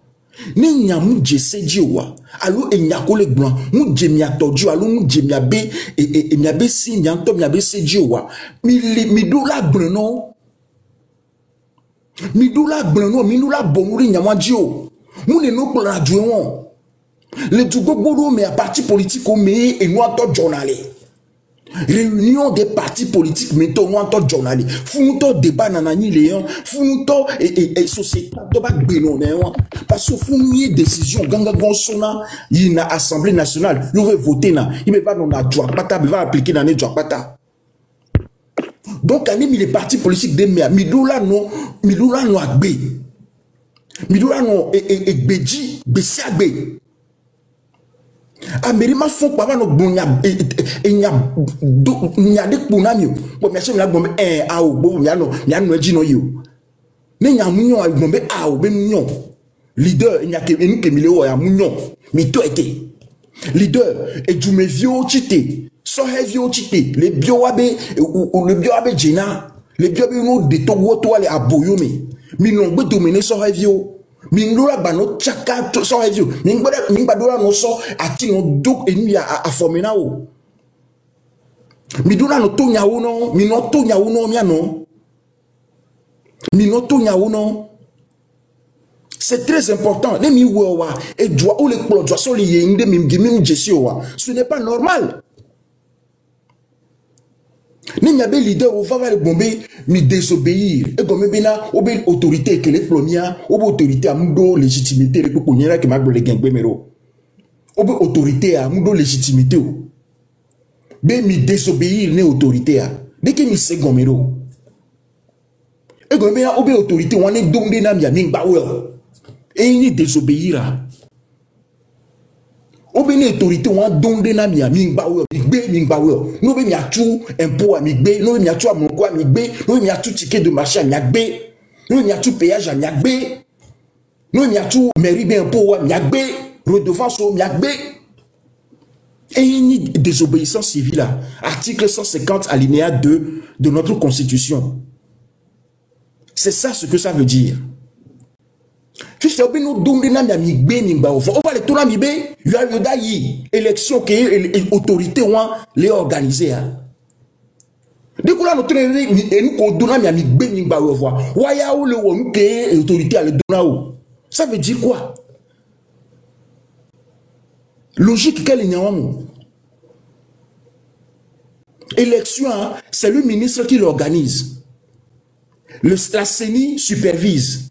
Ni nya mu jese di wa. Alo e nya ko le gbon. Mu je mi atoju alo mu je mi abe mi abe si mi anto mi abe se di wa. Mi do la gbon no. Mi do la gbon no, mi do la bonuri nya ma di o. Mu ne no kpla ju won. Le du gbogbo me a parti politique o me e no ato journalé. Réunion des partis politiques mettons nous en tant que journaliste font un débat nanani léon font et société to ba gbeno ne parce que font une décision ganga gonsona il na assemblée nationale il veut voter na il me va dans la droit pata va appliquer dans les droit pata donc ani mi les partis politiques de midula no agbe midula no e gbeji besiagbe Amérima font pas no bonya nya de punamio bo me chemla bombe awo bo nya no eji no yo ne nya munyo bombe awo be munyo leader nya ke enu ke mile ya munyo mi to ete leader e du me vio chite so hevio chite le bio wabe le bio wabe jina le bio be no de to woto ale aboyo mi no gbe dominer so hevio Mingola bano chaka so review mingbadora no so ati no dok enu ya afomena o miduna no to nyawo no mi no to nyawo no mia no mi no to nyawo no c'est très important les mi wa et doit ou les plo doit so le yende mi jesi wa ce n'est pas normal. Ni nyabe leader ou va le bombe mi désobéir et comme bena obe autorité que les plomia obe autorité a mudo légitimité le pokonyera que magbo le gengbe mero obe autorité a mudo légitimité o be mi désobéir ne autorité a de que mi second mero et comme bena obe autorité on est donné na mi aming ba et ni désobéir a obe ni autorité on donné na mi aming ba gbe mi gba we no be mi atu impôt mi gbe no be mi atu amonko mi gbe no be mi atu ticket de marché mi gbe no be mi atu péage mi gbe no be mi atu mairie be impôt mi gbe redevance mi gbe et une désobéissance civile là article 150 alinéa 2 de notre constitution. C'est ça ce que ça veut dire. Si c'est bien nous donner na mi gbe mi gba on va le tourner mi be yoda yi élection que autorité ont les organiser de quoi la notre et nous qu'on donne mi gbe mi gba on voit waya ou le won que autorité a le donner ça veut dire quoi logique quelle n'y a élection c'est le ministre qui l'organise la CENI supervise.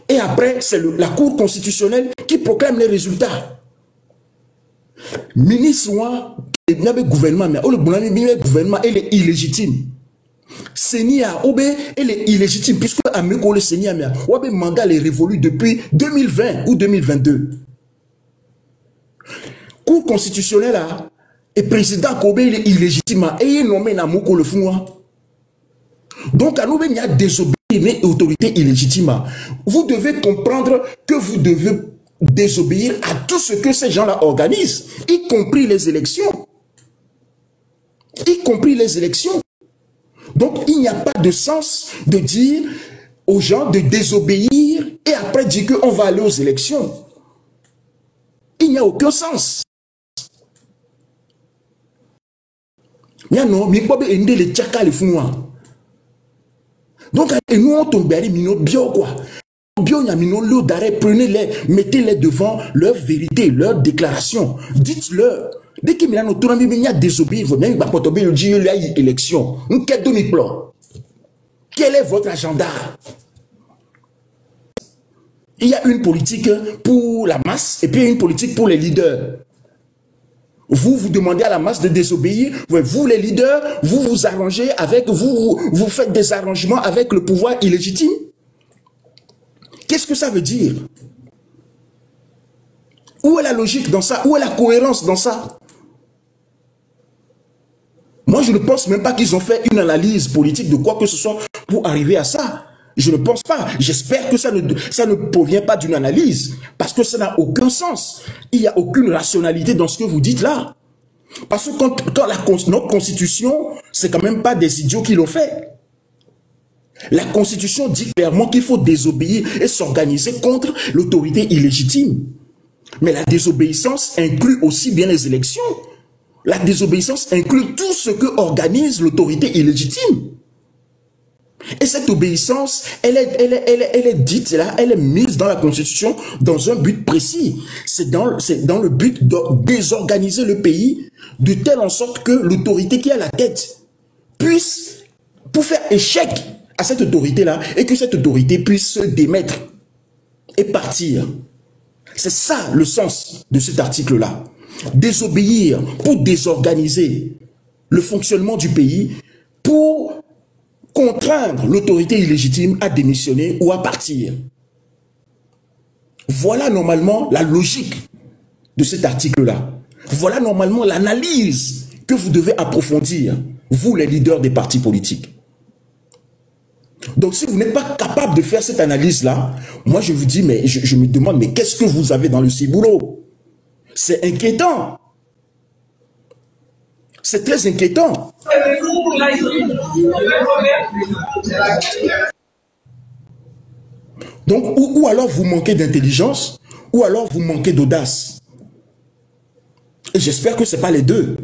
Et après, c'est la Cour constitutionnelle qui proclame les résultats. Ministre, le gouvernement, le gouvernement, il est illégitime. Senia, elle est illégitime, puisque le Senia, le mandat est révolu depuis 2020 ou 2022. Cour constitutionnelle, et président Kobe, il est illégitime, et il est nommé Namoko le Foua. Donc, à nous, il y a désobéi une autorité illégitime. Vous devez comprendre que vous devez désobéir à tout ce que ces gens-là organisent, y compris les élections. Y compris les élections. Donc, il n'y a pas de sens de dire aux gens de désobéir et après dire qu'on va aller aux élections. Il n'y a aucun sens. Il y a non, mais quoi, il y a les tchaka les founois. Donc, nous, on tombe bio quoi. Bio, l'eau d'arrêt, prenez-les, mettez-les devant leur vérité, leur déclaration. Dites-leur. Dès qu'il y a notre ami, il y a désobéi, vous n'avez pas tombé le dire, il y a une élection. Quel demi-plan? Quel est votre agenda? Il y a une politique pour la masse et puis une politique pour les leaders. Vous demandez à la masse de désobéir. Vous, les leaders, vous vous arrangez avec, vous faites des arrangements avec le pouvoir illégitime. Qu'est-ce que ça veut dire? Où est la logique dans ça? Où est la cohérence dans ça? Moi, je ne pense même pas qu'ils ont fait une analyse politique de quoi que ce soit pour arriver à ça. Je ne pense pas. J'espère que ça ne provient pas d'une analyse. Parce que ça n'a aucun sens. Il n'y a aucune rationalité dans ce que vous dites là. Parce que quand notre constitution, c'est quand même pas des idiots qui l'ont fait. La Constitution dit clairement qu'il faut désobéir et s'organiser contre l'autorité illégitime. Mais la désobéissance inclut aussi bien les élections. La désobéissance inclut tout ce que organise l'autorité illégitime. Et cette obéissance, elle est dite là, elle est mise dans la Constitution dans un but précis. C'est dans le but de désorganiser le pays de telle en sorte que l'autorité qui est à la tête puisse, pour faire échec à cette autorité-là, et que cette autorité puisse se démettre et partir. C'est ça le sens de cet article-là. Désobéir pour désorganiser le fonctionnement du pays, pour contraindre l'autorité illégitime à démissionner ou à partir. Voilà normalement la logique de cet article-là. Voilà normalement l'analyse que vous devez approfondir, vous les leaders des partis politiques. Donc si vous n'êtes pas capable de faire cette analyse-là, moi je vous dis, mais je me demande, mais qu'est-ce que vous avez dans le ciboulot? C'est inquiétant. C'est très inquiétant. Donc, ou alors vous manquez d'intelligence, ou alors vous manquez d'audace. Et j'espère que ce n'est pas les deux.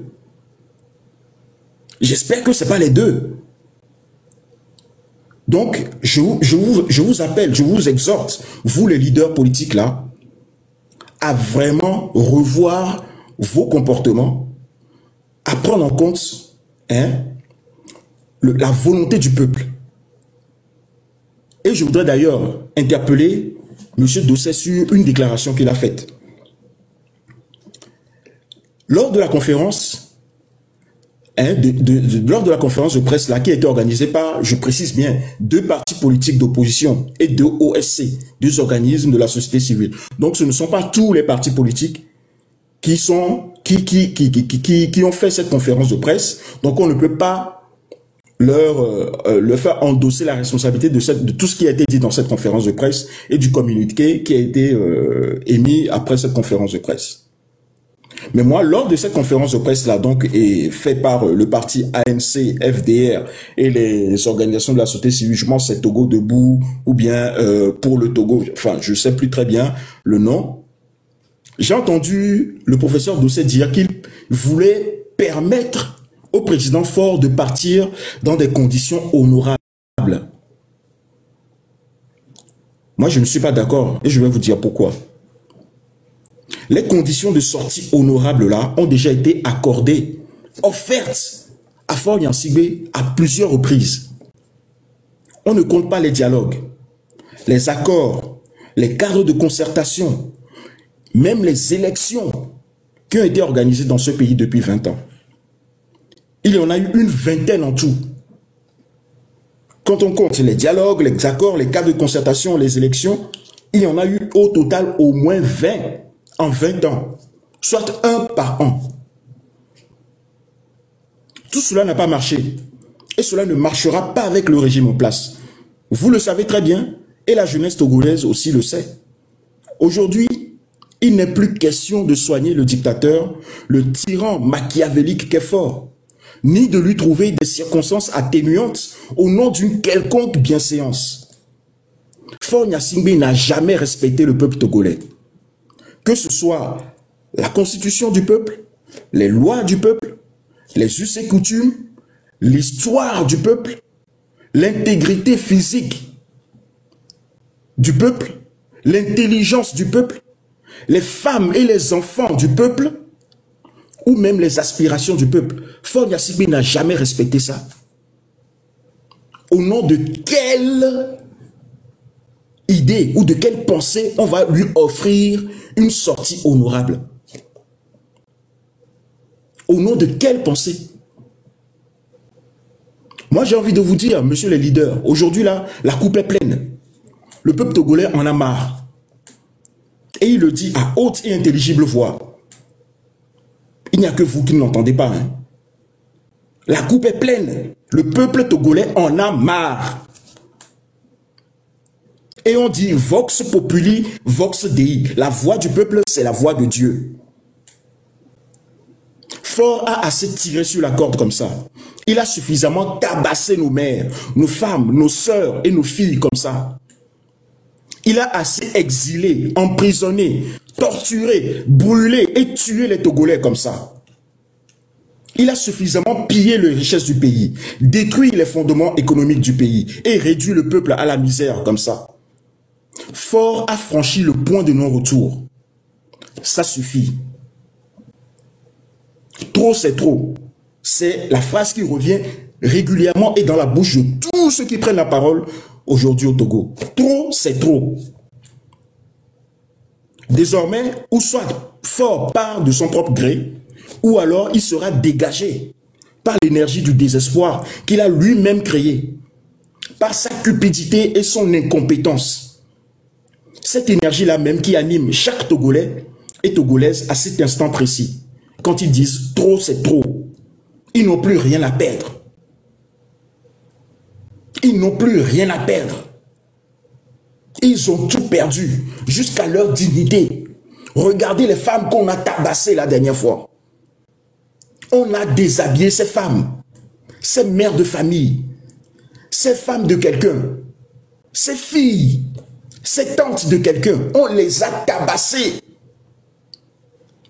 J'espère que ce n'est pas les deux. Donc, je vous appelle, je vous exhorte, vous les leaders politiques là, à vraiment revoir vos comportements, à prendre en compte la volonté du peuple. Et je voudrais d'ailleurs interpeller M. Dosset sur une déclaration qu'il a faite. Lors de la conférence, lors de la conférence de presse là, qui a été organisée par, je précise bien, 2 partis politiques d'opposition et 2 OSC, 2 organismes de la société civile. Donc ce ne sont pas tous les partis politiques qui ont fait cette conférence de presse. Donc on ne peut pas leur faire endosser la responsabilité de tout ce qui a été dit dans cette conférence de presse et du communiqué qui a été émis après cette conférence de presse. Mais moi, lors de cette conférence de presse-là, donc, et fait par le parti ANC, FDR et les organisations de la société civile, je pense c'est Togo Debout ou bien pour le Togo, enfin, je sais plus très bien le nom. J'ai entendu le professeur Dosset dire qu'il voulait permettre au président Faure de partir dans des conditions honorables. Moi, je ne suis pas d'accord et je vais vous dire pourquoi. Les conditions de sortie honorable là ont déjà été accordées, offertes à Faure Gnassingbé à plusieurs reprises. On ne compte pas les dialogues, les accords, les cadres de concertation, même les élections qui ont été organisées dans ce pays depuis 20 ans. Il y en a eu une vingtaine en tout. Quand on compte les dialogues, les accords, les cadres de concertation, les élections, il y en a eu au total au moins 20 en 20 ans, soit 1 par an. Tout cela n'a pas marché. Et cela ne marchera pas avec le régime en place. Vous le savez très bien, et la jeunesse togolaise aussi le sait. Aujourd'hui, il n'est plus question de soigner le dictateur, le tyran machiavélique qu'est Faure, ni de lui trouver des circonstances atténuantes au nom d'une quelconque bienséance. Faure Gnassingbé n'a jamais respecté le peuple togolais. Que ce soit la constitution du peuple, les lois du peuple, les us et coutumes, l'histoire du peuple, l'intégrité physique du peuple, l'intelligence du peuple, les femmes et les enfants du peuple, ou même les aspirations du peuple. Faure Gnassingbé n'a jamais respecté ça. Au nom de quelle idée ou de quelle pensée on va lui offrir une sortie honorable? Au nom de quelle pensée? Moi, j'ai envie de vous dire, monsieur les leaders, aujourd'hui, là, la coupe est pleine. Le peuple togolais en a marre. Et il le dit à haute et intelligible voix. Il n'y a que vous qui ne l'entendez pas. Hein. La coupe est pleine. Le peuple togolais en a marre. Et on dit Vox Populi, Vox Dei. La voix du peuple, c'est la voix de Dieu. Faure a assez tiré sur la corde comme ça. Il a suffisamment tabassé nos mères, nos femmes, nos sœurs et nos filles comme ça. Il a assez exilé, emprisonné, torturé, brûlé et tué les Togolais comme ça. Il a suffisamment pillé les richesses du pays, détruit les fondements économiques du pays et réduit le peuple à la misère comme ça. Faure a franchi le point de non-retour. Ça suffit. Trop, c'est trop. C'est la phrase qui revient régulièrement et dans la bouche de tous ceux qui prennent la parole aujourd'hui au Togo. Trop, c'est trop. Désormais, ou soit Faure part de son propre gré, ou alors il sera dégagé par l'énergie du désespoir qu'il a lui-même créé, par sa cupidité et son incompétence. Cette énergie-là même qui anime chaque Togolais et Togolaise à cet instant précis. Quand ils disent « trop, c'est trop », ils n'ont plus rien à perdre. Ils n'ont plus rien à perdre. Ils ont tout perdu, jusqu'à leur dignité. Regardez les femmes qu'on a tabassées la dernière fois. On a déshabillé ces femmes, ces mères de famille, ces femmes de quelqu'un, ces filles, ces tantes de quelqu'un. On les a tabassées.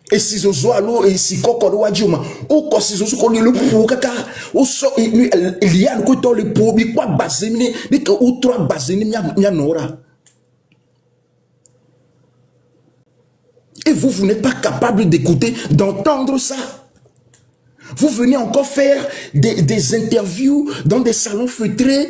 Et si je suis allé et si kokoro wajuma ou ko si je suis collé le pour kaka ou so il y a le côté le pour bi quoi bazemine ni que ou trois bazemine nya nora. Et vous n'êtes pas capable d'écouter, d'entendre ça. Vous venez encore faire des interviews dans des salons feutrés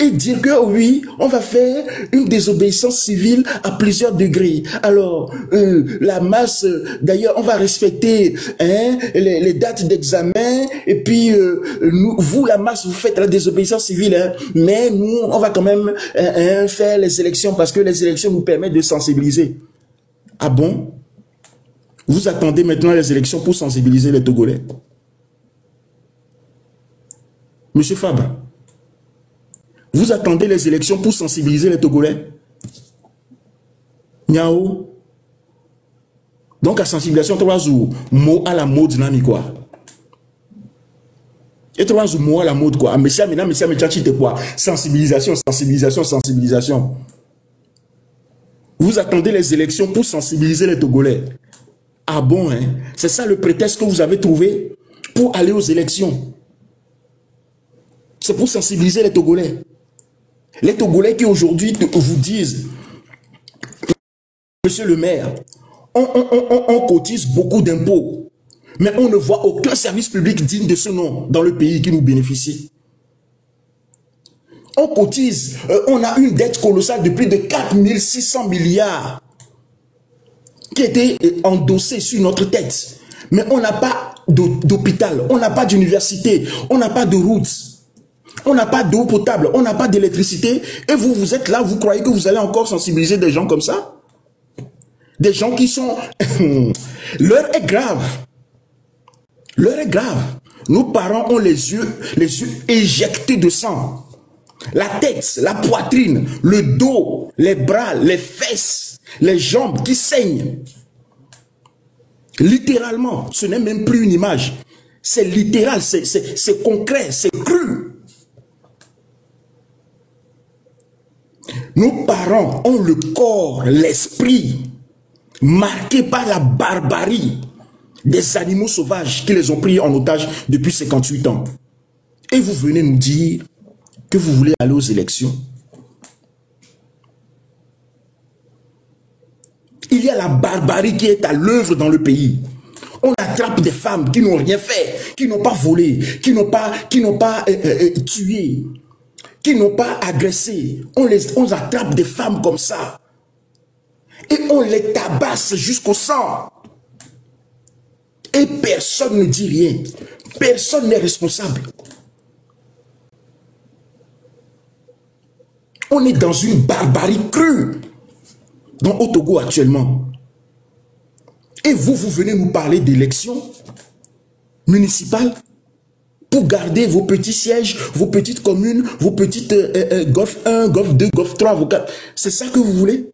et dire que oui, on va faire une désobéissance civile à plusieurs degrés. Alors, la masse, d'ailleurs, on va respecter les dates d'examen et puis vous, la masse, vous faites la désobéissance civile, mais nous, on va quand même faire les élections parce que les élections nous permettent de sensibiliser. Ah bon? Vous attendez maintenant les élections pour sensibiliser les Togolais? Monsieur Fabre, vous attendez les élections pour sensibiliser les Togolais? Niao. Donc, la sensibilisation, tu vas mot à la mode, nani quoi. Et tu vas mot à la mode quoi. Monsieur, quoi. Sensibilisation, sensibilisation, sensibilisation. Vous attendez les élections pour sensibiliser les Togolais. Ah bon, hein? C'est ça le prétexte que vous avez trouvé pour aller aux élections. C'est pour sensibiliser les Togolais. Les Togolais qui aujourd'hui vous disent, monsieur le maire, on cotise beaucoup d'impôts, mais on ne voit aucun service public digne de ce nom dans le pays qui nous bénéficie. On cotise, on a une dette colossale de plus de 4600 milliards qui a été endossée sur notre tête. Mais on n'a pas d'hôpital, on n'a pas d'université, on n'a pas de routes. On n'a pas d'eau potable, on n'a pas d'électricité. Et vous, vous êtes là, vous croyez que vous allez encore sensibiliser des gens comme ça? Des gens qui sont... L'heure est grave. L'heure est grave. Nos parents ont les yeux éjectés de sang. La tête, la poitrine, le dos, les bras, les fesses, les jambes qui saignent. Littéralement, ce n'est même plus une image. C'est littéral, c'est concret, c'est cru. Nos parents ont le corps, l'esprit marqué par la barbarie des animaux sauvages qui les ont pris en otage depuis 58 ans. Et vous venez nous dire que vous voulez aller aux élections. Il y a la barbarie qui est à l'œuvre dans le pays. On attrape des femmes qui n'ont rien fait, qui n'ont pas volé, qui n'ont pas tué, qui n'ont pas agressé. On attrape des femmes comme ça. Et on les tabasse jusqu'au sang. Et personne ne dit rien. Personne n'est responsable. On est dans une barbarie crue au Togo actuellement. Et vous venez nous parler d'élections municipales pour garder vos petits sièges, vos petites communes, vos petites GOF 1, GOF 2, GOF 3, GOF 4. C'est ça que vous voulez?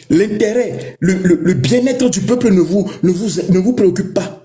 L'intérêt, le bien-être du peuple ne vous préoccupe pas.